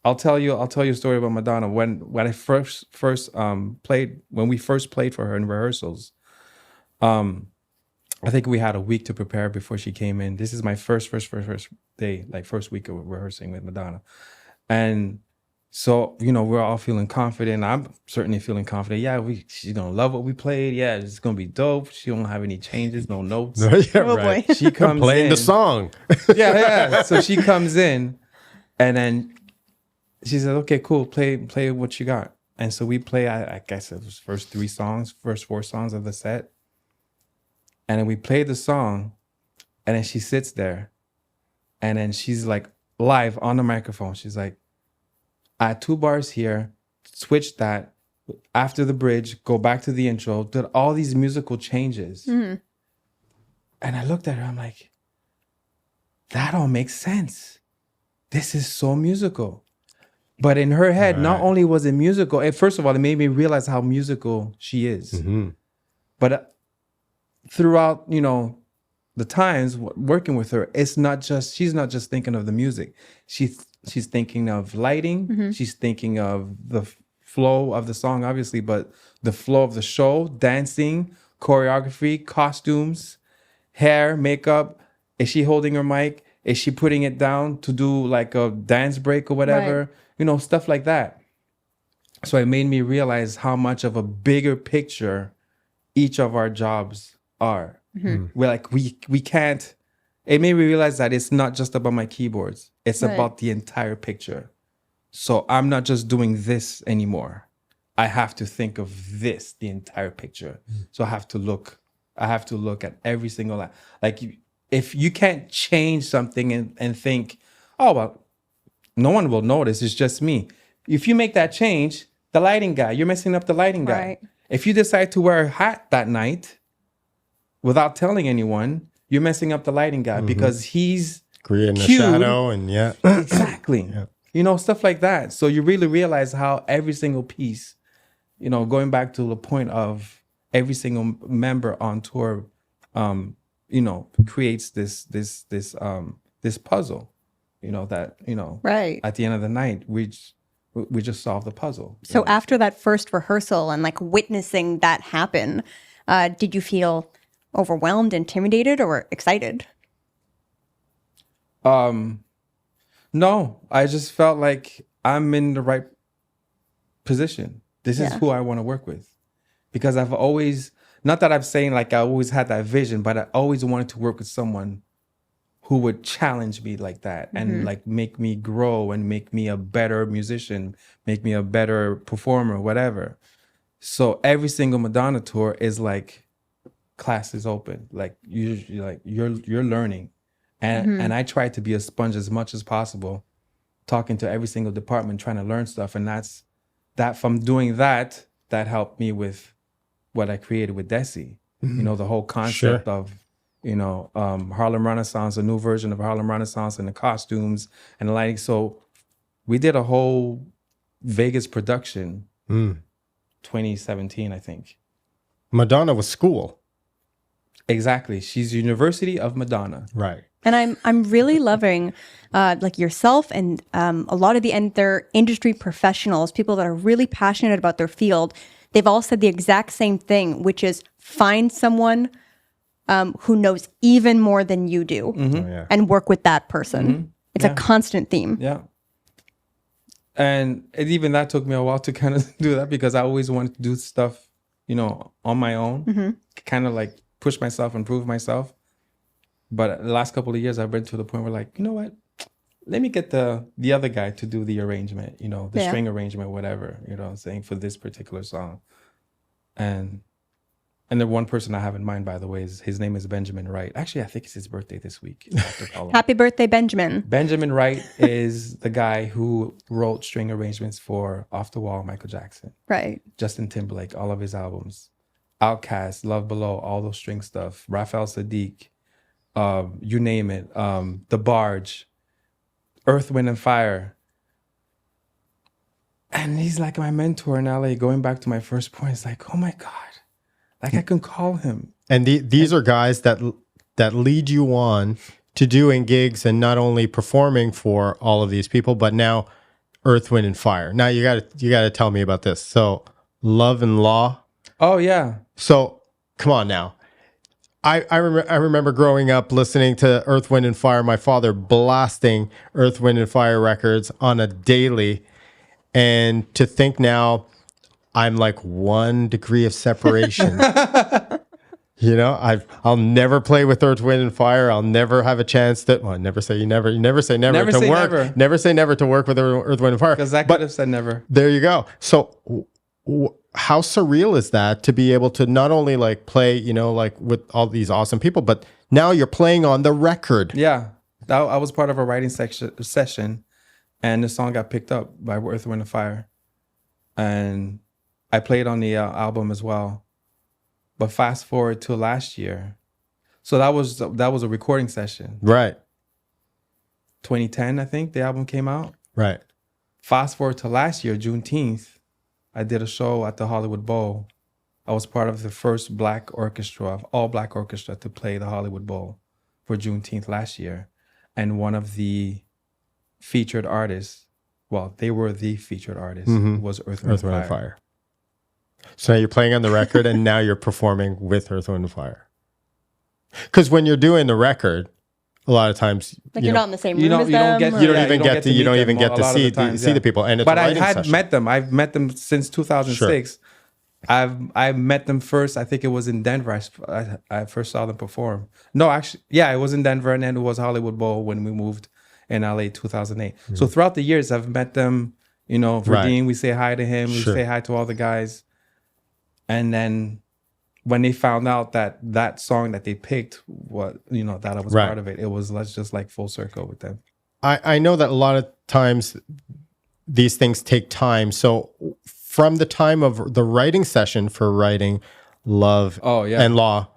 I'll tell you a story about Madonna. When I first played, when we first played for her in rehearsals, I think we had a week to prepare before she came in. This is my first day, like first week of rehearsing with Madonna. And so, we're all feeling confident. I'm certainly feeling confident. Yeah, she's going to love what we played. Yeah, it's going to be dope. She don't have any changes, no notes.
Yeah, right.
Boy.
She comes
playing the song.
Yeah. So she comes in and then she said, okay, cool. Play what you got. And so we play, I guess it was first 4 songs of the set. And then we played the song, and then she sits there, and then she's like live on the microphone. She's like, I had 2 bars here, switch that, after the bridge, go back to the intro, did all these musical changes. Mm-hmm. And I looked at her, I'm like, that all makes sense. This is so musical. But in her head, not only was it musical, and first of all, it made me realize how musical she is. Mm-hmm. But throughout, the times working with her, she's not just thinking of the music. She's thinking of lighting. Mm-hmm. She's thinking of the flow of the song, obviously, but the flow of the show, dancing, choreography, costumes, hair, makeup. Is she holding her mic? Is she putting it down to do like a dance break or whatever? Right. Stuff like that. So it made me realize how much of a bigger picture each of our jobs are. Mm-hmm. We're like, we can't, it made me realize that it's not just about my keyboards. It's about the entire picture. So I'm not just doing this anymore. I have to think of this, the entire picture. Mm-hmm. So I have to look at every single, like if you can't change something and think, oh, well, No one will notice. It's just me. If you make that change, the lighting guy, you're messing up the lighting guy.
Right.
If you decide to wear a hat that night without telling anyone, you're messing up the lighting guy because he's
Creating a
cued.
shadow and
Exactly. You know, stuff like that. So you really realize how every single piece, you know, going back to the point of every single member on tour, you know, creates this puzzle, you know, that, you know,
Right.
at the end of the night, we just solve the puzzle.
So after that first rehearsal and like witnessing that happen, did you feel overwhelmed, intimidated, or excited?
No, I just felt like I'm in the right position. This is
Yeah.
who I want to work with. Because I've always, not that I'm saying like I always had that vision, but I always wanted to work with someone who would challenge me like that and like make me grow and make me a better musician, make me a better performer, whatever. So every single Madonna tour is like class is open. Like you're learning. And I try to be a sponge as much as possible, talking to every single department, trying to learn stuff. And that's that from doing that helped me with what I created with Desi. You know, the whole concept of, you know, Harlem Renaissance, a new version of Harlem Renaissance, and the costumes and the lighting. So we did a whole Vegas production, 2017, I think.
Madonna was school.
Exactly. She's University of Madonna.
Right.
And I'm really loving like yourself and a lot of the other industry professionals, people that are really passionate about their field. They've all said the exact same thing, which is find someone who knows even more than you do and work with that person. It's a constant theme.
Yeah. And even that took me a while to kind of do that because I always wanted to do stuff, you know, on my own, kind of like push myself and prove myself. But the last couple of years, I've been to the point where like, you know what, let me get the other guy to do the arrangement, you know, the string arrangement, whatever, you know what I'm saying, for this particular song. And the one person I have in mind, by the way, is his name is Benjamin Wright. Actually, I think it's his birthday this week. I have to call him.
Happy birthday, Benjamin.
Benjamin Wright is the guy who wrote string arrangements for Off the Wall, Michael Jackson,
Right.
Justin Timberlake, all of his albums, Outkast, Love Below, all those string stuff, Raphael Sadiq, you name it, The Barge, Earth, Wind and Fire. And he's like my mentor in LA. Going back to my first point, it's like, oh my God, like I can call him.
And these are guys that lead you on to doing gigs and not only performing for all of these people, but now Earth, Wind and Fire. Now you gotta tell me about this. So Love and Law.
Oh yeah.
So come on now. I remember growing up listening to Earth, Wind and Fire. My father blasting Earth, Wind and Fire records on a daily, and to think now I'm like 1 degree of separation. You know, I'll never play with Earth, Wind and Fire. I'll never have a chance to. Well, never say never. You never say never
Never
to
say
work.
never.
Never say never to work with Earth, Wind and Fire.
Because I could have said never.
There you go. So how surreal is that to be able to not only like play, you know, like with all these awesome people, but now you're playing on the record.
Yeah. I was part of a writing session and the song got picked up by Earth, Wind and Fire. And I played on the album as well. But fast forward to last year. So that was a recording session.
Right.
2010, I think the album came out.
Right.
Fast forward to last year, Juneteenth, I did a show at the Hollywood Bowl. I was part of the first black orchestra, all black orchestra to play the Hollywood Bowl for Juneteenth last year. And one of the featured artists, well, they were the featured artist, was Earth, Wind and Fire.
So now you're playing on the record and now you're performing with Earth, Wind and Fire. Because when you're doing the record, a lot of times
Like you're not in the same room
you don't
as
get
them.
to-
or-
you don't
Yeah,
even get to
meet them
get
a
to
lot of
see
the times,
see the people. And it's
but
a
I
writing
had
session.
met them. I've met them since 2006. I met them first. I think it was in Denver. I first saw them perform. No, actually, yeah, it was in Denver, and then it was Hollywood Bowl when we moved in LA 2008. So throughout the years, I've met them. You know, Verdine, we say hi to him. We say hi to all the guys. And then when they found out that song that they picked, that I was part of it, it was just like full circle with them.
I know that a lot of times these things take time. So from the time of the writing session for writing Love and Law,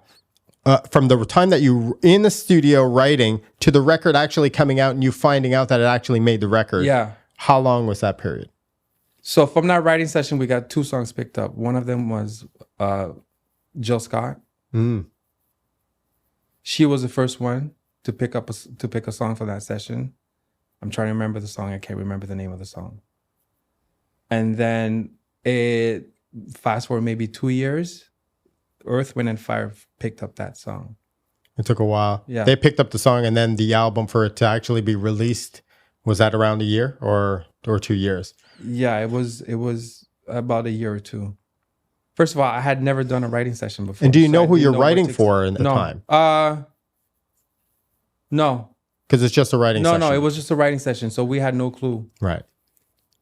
from the time that you in the studio writing to the record actually coming out and you finding out that it actually made the record, how long was that period?
So from that writing session, we got 2 songs picked up. One of them was Jill Scott. She was the first one to pick a song for that session. I'm trying to remember the song. I can't remember the name of the song. And then it fast forward maybe 2 years, Earth, Wind, and Fire picked up that song.
It took a while.
Yeah.
They picked up the song, and then the album for it to actually be released, was that around a year or 2 years?
Yeah, it was about a year or 2. First of all, I had never done a writing session before.
And do you
so
know
I
who
didn't
you're
know what
writing
to
for in the
no.
time?
No.
Because it's just a writing session.
No, it was just a writing session, so we had no clue.
Right.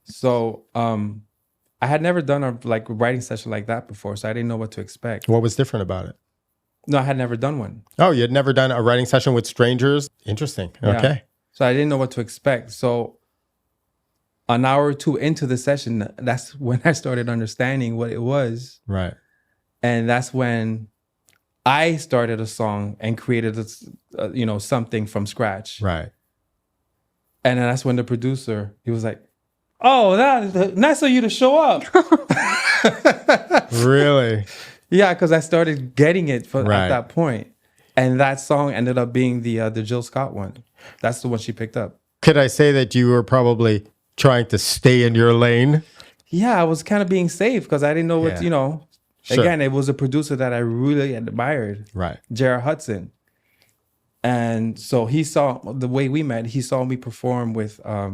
So I had never done a writing session like that before, so I didn't know what to expect.
What was different about it?
No, I had never done one.
Oh, you had never done a writing session with strangers? Interesting. Okay.
Yeah. So I didn't know what to expect. So an hour or 2 into the session, that's when I started understanding what it was.
Right.
And that's when I started a song and created something from scratch.
Right.
And then that's when the producer, he was like, "Oh, that nice of you to show up."
Really?
Yeah, because I started getting it at
Right.
that point. And that song ended up being the Jill Scott one. That's the one she picked up.
Could I say that you were probably trying to stay in your lane?
Yeah, I was kind of being safe because I didn't know what,
Yeah. Sure.
Again, it was a producer that I really admired,
Right.
Jared Hudson. And so he saw the way we met. He saw me perform with, I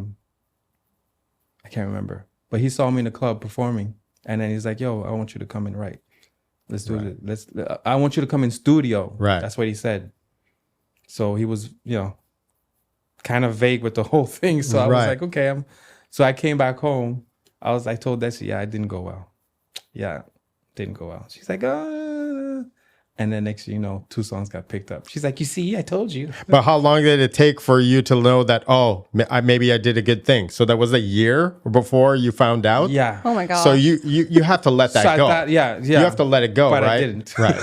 can't remember, but he saw me in the club performing. And then he's like, "Yo, I want you to come and write. Let's do it. I want you to come in studio."
Right.
That's what he said. So he was, kind of vague with the whole thing. So I was
Right.
like, okay. So I came back home. I told Desi, "Yeah, it didn't go well. Yeah, didn't go well." She's like, and then next thing you know, 2 songs got picked up. She's like, "You see, I told you."
But how long did it take for you to know that, maybe I did a good thing? So that was a year before you found out?
Yeah.
Oh my God.
So you have to let that
So I
go.
thought, yeah.
You have to let it go,
But
right?
I didn't.
Right.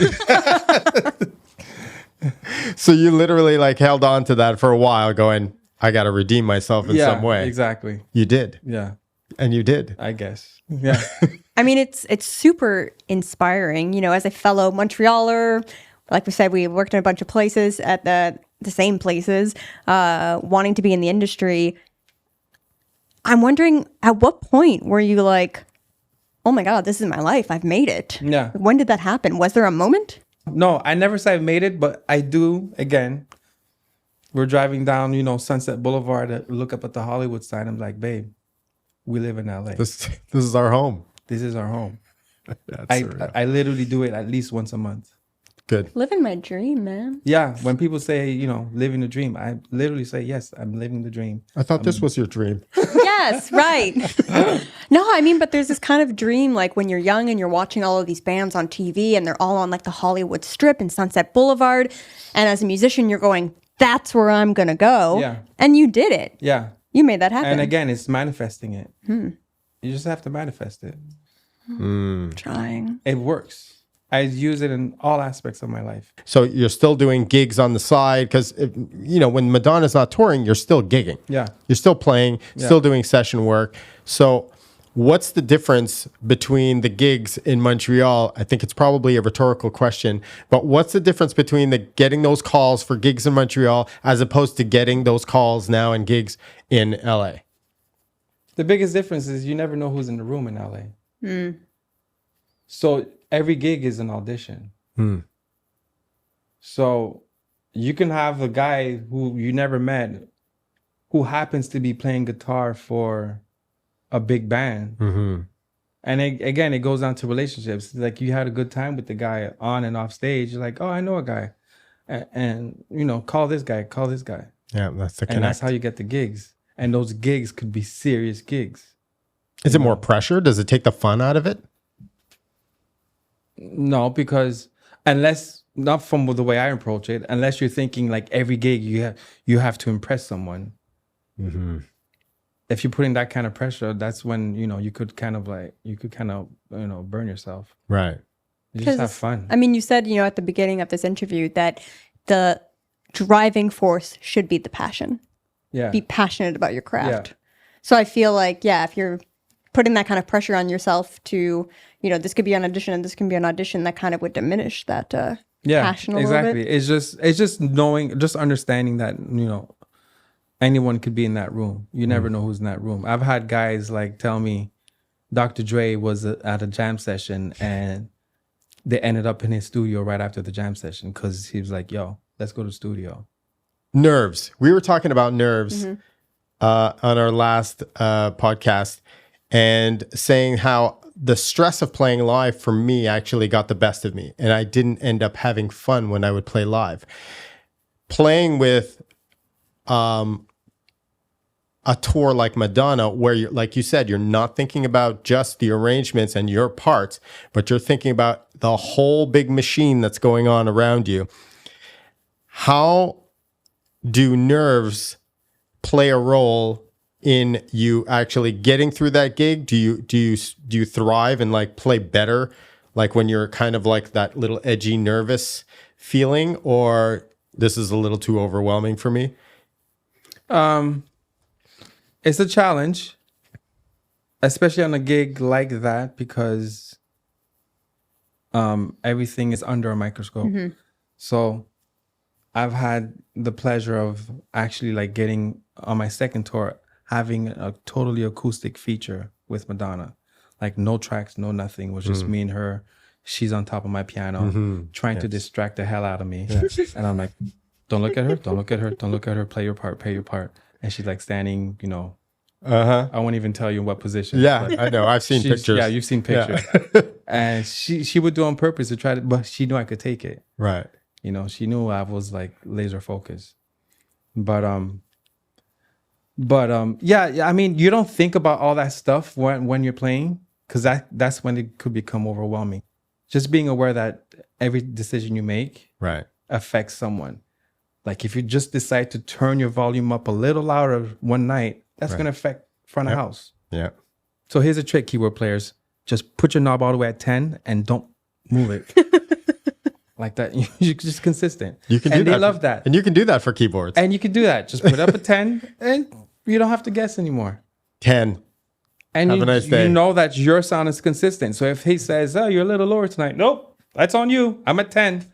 So you literally held on to that for a while going, I got to redeem myself in some way.
Exactly.
You did.
Yeah,
And you did.
I guess. Yeah.
I mean, it's super inspiring. As a fellow Montrealer, like we said, we worked in a bunch of places at the same places, wanting to be in the industry. I'm wondering, at what point were you like, "Oh my God, this is my life. I've made it."
Yeah.
When did that happen? Was there a moment?
No, I never said I made it, but I do. Again, we're driving down, Sunset Boulevard. I look up at the Hollywood sign. I'm like, "Babe, we live in LA.
This is our home.
This is our home."
That's
I literally do it at least once a month.
good.
Living my dream, man.
Yeah, when people say, living the dream, I literally say, "Yes, I'm living the dream."
I thought this was your dream.
Yes, right. No, I mean, but there's this kind of dream, like when you're young and you're watching all of these bands on TV and they're all on the Hollywood Strip and Sunset Boulevard. And as a musician, you're going, "That's where I'm going to go."
Yeah.
And you did it.
Yeah.
You made that happen.
And again, it's manifesting it. You just have to manifest it.
Trying.
It works. I use it in all aspects of my life.
So you're still doing gigs on the side because, when Madonna's not touring, you're still gigging.
Yeah.
You're still playing, still doing session work. So what's the difference between the gigs in Montreal? I think it's probably a rhetorical question, but what's the difference between getting those calls for gigs in Montreal as opposed to getting those calls now and gigs in LA?
The biggest difference is you never know who's in the room in LA. So every gig is an audition. So you can have a guy who you never met who happens to be playing guitar for a big band. And again, it goes down to relationships. Like you had a good time with the guy on and off stage. You're like, "Oh, I know a guy. And call this guy, call this guy."
Yeah, that's the
And
connect.
that's how you get the gigs. And those gigs could be serious gigs.
Is it more pressure? Does it take the fun out of it?
No, because not from the way I approach it, unless you're thinking like every gig you have to impress someone. if you're putting that kind of pressure, that's when, you could kind of burn yourself.
Right.
You just have fun.
I mean, you said, at the beginning of this interview that the driving force should be the passion.
Yeah.
Be passionate about your craft.
Yeah.
So I feel like, if you're putting that kind of pressure on yourself to, this could be an audition and this can be an audition, that kind of would diminish that passion a little bit.
It's just knowing, just understanding that, anyone could be in that room. You never know who's in that room. I've had guys like tell me Dr. Dre was at a jam session and they ended up in his studio right after the jam session because he was like, yo, let's go to the studio.
Nerves. We were talking about nerves on our last podcast and saying how the stress of playing live for me actually got the best of me. And I didn't end up having fun when I would play live. Playing with a tour like Madonna, where you're, like you said, you're not thinking about just the arrangements and your parts, but you're thinking about the whole big machine that's going on around you. How do nerves play a role in you actually getting through that gig? Do you thrive and like play better, like when you're kind of like that little edgy, nervous feeling, or this is a little too overwhelming for me?
It's a challenge, especially on a gig like that, because everything is under a microscope. So I've had the pleasure of actually like getting on my second tour, having a totally acoustic feature with Madonna, like no tracks, no nothing. It was just me and her. She's on top of my piano, trying to distract the hell out of me. And I'm like, don't look at her, don't look at her, don't look at her, play your part, play your part. And she's like standing, I won't even tell you in what position.
Yeah, I know. I've seen pictures.
Yeah, you've seen pictures.
Yeah.
And she would do on purpose to try to, but she knew I could take it.
Right.
She knew I was like laser focused. But yeah, I mean, you don't think about all that stuff when you're playing, because that's when it could become overwhelming. Just being aware that every decision you make affects someone. Like if you just decide to turn your volume up a little louder one night, that's going to affect front of house.
Yeah.
So here's a trick, keyboard players. Just put your knob all the way at 10 and don't move it. Like that. You're just consistent. You can do that. And they love that.
And you can do that for keyboards.
And you can do that. Just put up a 10 and you don't have to guess anymore.
10.
And
have a nice day.
You know that your sound is consistent. So if he says, oh, you're a little lower tonight. Nope, that's on you. I'm at 10.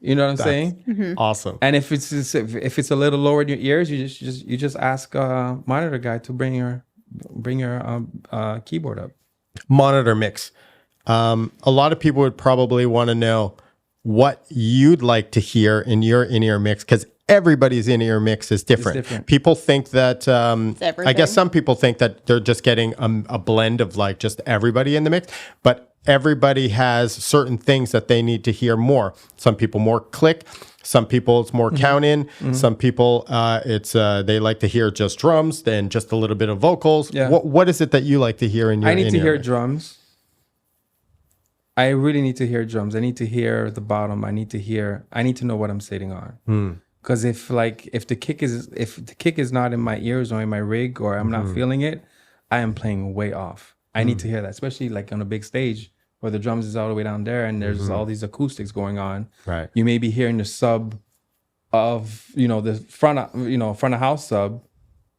You know what I'm saying?
Awesome.
And if it's a little lower in your ears, you just ask a monitor guy to bring your keyboard up.
Monitor mix. A lot of people would probably want to know what you'd like to hear in your in-ear mix, because everybody's in-ear mix is different. People think that I guess some people think that they're just getting a blend of like just everybody in the mix, but everybody has certain things that they need to hear more. Some people more click, some people it's more count in, some people it's they like to hear just drums, then just a little bit of vocals.
Yeah.
What is it that you like to hear in your?
I need to hear
mix?
drums. I really need to hear drums. I need to hear the bottom. I need to know what I'm sitting on. Because if the kick is not in my ears or in my rig, or I'm not feeling it, I am playing way off. I need to hear that, especially like on a big stage where the drums is all the way down there and there's all these acoustics going on.
Right.
You may be hearing the sub of the front of house sub,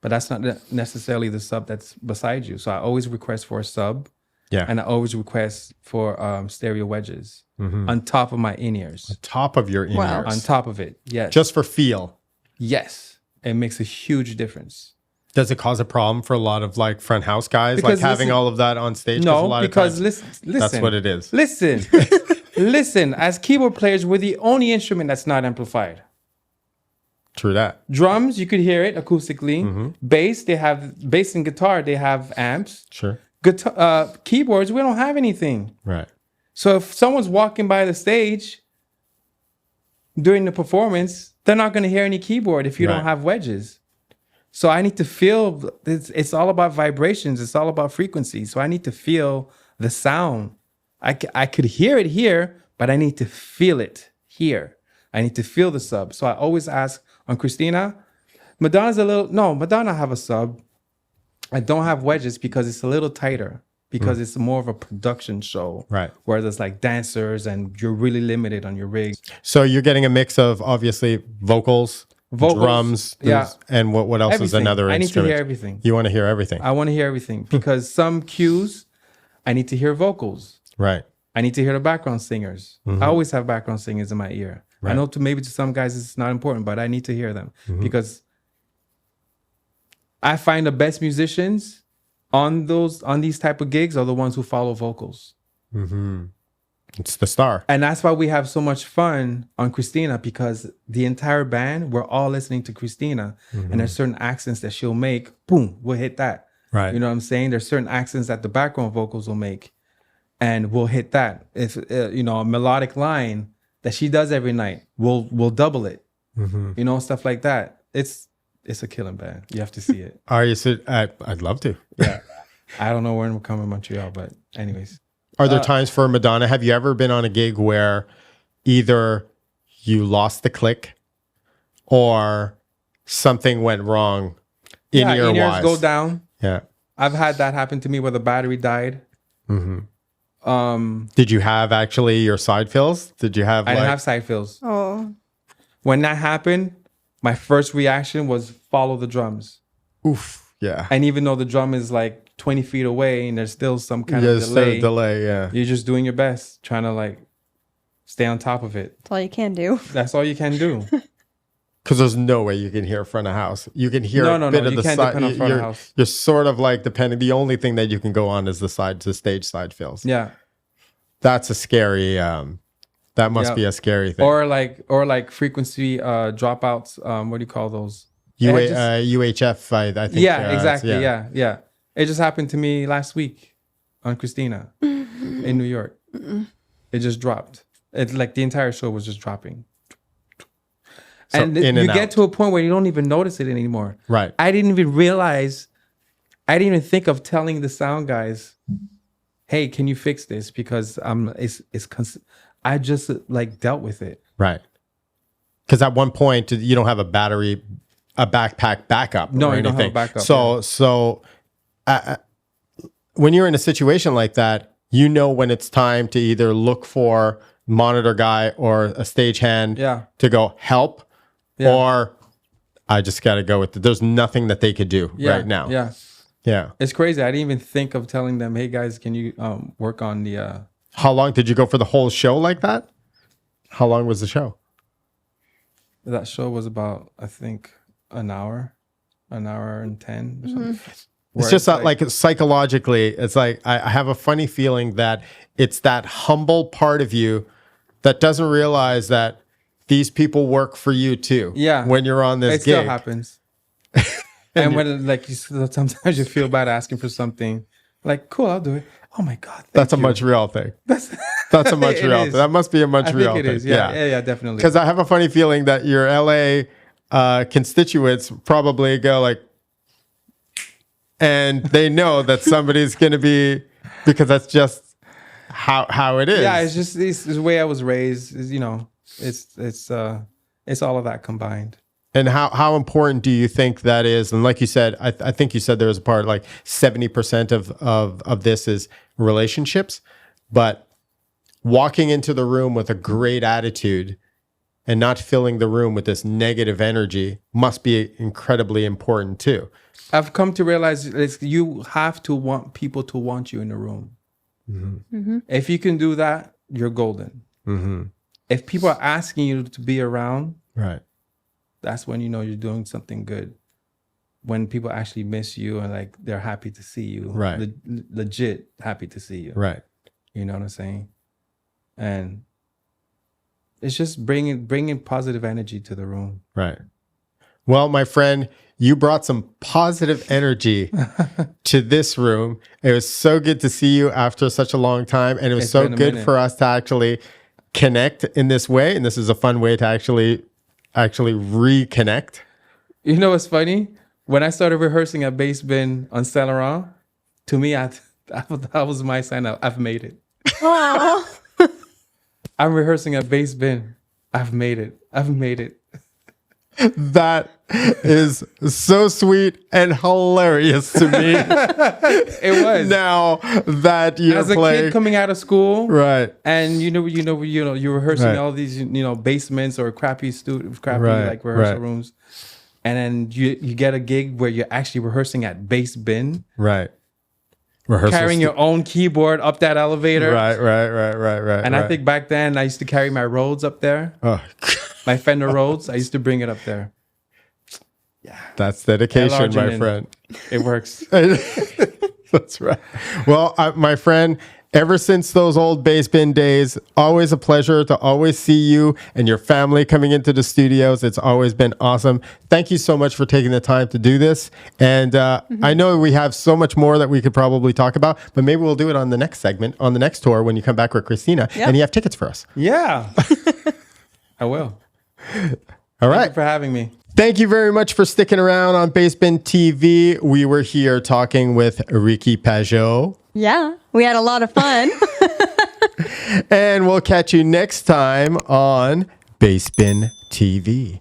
but that's not necessarily the sub that's beside you. So I always request for a sub.
Yeah.
And I always request for stereo wedges on top of my in-ears.
On top of your in-ears.
Wow.
On top of it, yes.
Just for feel.
Yes. It makes a huge difference.
Does it cause a problem for a lot of like front house guys,
Because
like having all of that on stage?
No,
a lot
because
of times,
listen.
that's what it is.
Listen. As keyboard players, we're the only instrument that's not amplified.
True that.
Drums, you could hear it acoustically. Bass and guitar, they have amps.
Sure.
Guitar, keyboards, we don't have anything.
Right.
So if someone's walking by the stage during the performance, they're not going to hear any keyboard if you don't have wedges. So I need to feel, it's all about vibrations. It's all about frequency. So I need to feel the sound. I could hear it here, but I need to feel it here. I need to feel the sub. So I always ask on Christina, Madonna have a sub. I don't have wedges because it's a little tighter. Because it's more of a production show,
Right.
Where there's like dancers and you're really limited on your rig.
So you're getting a mix of obviously vocals, drums,
yeah,
and what else is
everything.
another
I need to
instrument?
hear everything.
You want to hear everything,
I want to hear everything because some cues, I need to hear vocals.
right?
I need to hear the background singers. I always have background singers in my ear. I know maybe to some guys it's not important, but I need to hear them because I find the best musicians on these type of gigs are the ones who follow vocals.
It's the star.
And that's why we have so much fun on Christina, because the entire band, we're all listening to Christina, and there's certain accents that she'll make, boom, we'll hit that.
Right.
You know what I'm saying? There's certain accents that the background vocals will make, and we'll hit that. If a melodic line that she does every night, we'll double it. You know, stuff like that. It's a killing band. You have to see it.
Are you? I'd love to.
Yeah. I don't know when we're coming to Montreal, but anyways.
Are there times for Madonna? Have you ever been on a gig where either you lost the click or something went wrong in-ear
in-ears
wise?
go down.
Yeah.
I've had that happen to me where the battery died.
Did you have actually your side fills? Did you have
I didn't have side fills.
Oh,
When that happened, my first reaction was follow the drums.
oof? Yeah.
And even though the drum is like 20 feet away and there's still some kind
There's
of
still
delay,
a delay. Yeah.
you're just doing your best, trying to like stay on top of it.
that's all you can do.
That's all you can do.
Because there's no way you can hear front of house. You can hear
No,
a
no,
bit
no,
of
you
the
can't
side.
depend on front of
You're,
house.
you're sort of like depending. The only thing that you can go on is the stage side fills.
Yeah.
That's a scary. That must
Yeah.
be a scary thing.
Or like frequency dropouts. What do you call those?
UHF. I think.
Yeah, exactly. Yeah. It just happened to me last week on Christina in New York. It just dropped. It's like the entire show was just dropping.
So
And
in
you
and
get
out.
to a point where you don't even notice it anymore.
Right.
I didn't even realize, I didn't even think of telling the sound guys, hey, can you fix this? Because I just like dealt with it.
Right. Because at one point you don't have a backpack backup.
No,
or
you don't have a
anything.
backup,
So when you're in a situation like that, you know when it's time to either look for monitor guy or a stagehand
Yeah.
to go help,
Yeah.
or I just got to go with it. There's nothing that they could do
Yeah,
right now.
Yeah.
Yeah.
It's crazy. I didn't even think of telling them, hey guys, can you work on the
How long did you go for the whole show like that? How long was the show?
that show was about, I think, an hour and 10 or something.
It's just like psychologically, it's like I have a funny feeling that it's that humble part of you that doesn't realize that these people work for you too.
Yeah.
When you're on this
it still
gig.
happens. And when like sometimes you feel bad asking for something, like, cool, I'll do it. Oh my God.
That's a
you.
Montreal thing. That's a
It
Montreal
is.
thing. That must be a
I
Montreal
think it
thing.
is. Yeah, definitely.
Because I have a funny feeling that your LA constituents probably go like, and they know that somebody's going to be, because that's just how it is.
Yeah, it's just it's the way I was raised. Is, it's all of that combined.
And how important do you think that is? And like you said, I think you said there was a part like 70% of this is relationships, but walking into the room with a great attitude and not filling the room with this negative energy must be incredibly important too.
I've come to realize you have to want people to want you in the room. If you can do that, you're golden. If people are asking you to be around,
Right.
that's when you know you're doing something good. When people actually miss you and like they're happy to see you,
Right.
Legit happy to see you.
Right.
You know what I'm saying? And it's just bringing positive energy to the room.
Right. Well, my friend, you brought some positive energy to this room. It was so good to see you after such a long time. And it was
It's
so
been a
good
minute.
for us to actually connect in this way. And this is a fun way to actually reconnect.
You know what's funny? When I started rehearsing at Bass Bin on Saint Laurent, to me, that was my sign out. I've made it. I'm rehearsing at Bass Bin. I've made it. I've made it.
That is so sweet and hilarious to me.
It was.
Now that you're
As a
playing,
kid coming out of school,
right?
and you're rehearsing
Right.
all these basements or crappy
Right,
like rehearsal
right.
rooms, and then you get a gig where you're actually rehearsing at bass bin,
Right. Rehearsal
carrying your own keyboard up that elevator.
Right.
And I think back then I used to carry my Rhodes up there,
oh,
my Fender Rhodes. I used to bring it up there.
that's dedication, my
L-arginine.
friend.
It works.
That's right. Well, my friend, ever since those old bass bin days, always a pleasure to always see you and your family coming into the studios. It's always been awesome. Thank you so much for taking the time to do this. And I know we have so much more that we could probably talk about, but maybe we'll do it on the next segment, on the next tour when you come back with Christina and you have tickets for us.
Yeah, I will.
All right.
Thank you for having me.
Thank you very much for sticking around on Basebin TV. We were here talking with Ricky Pageot.
Yeah, we had a lot of fun.
And we'll catch you next time on Basebin TV.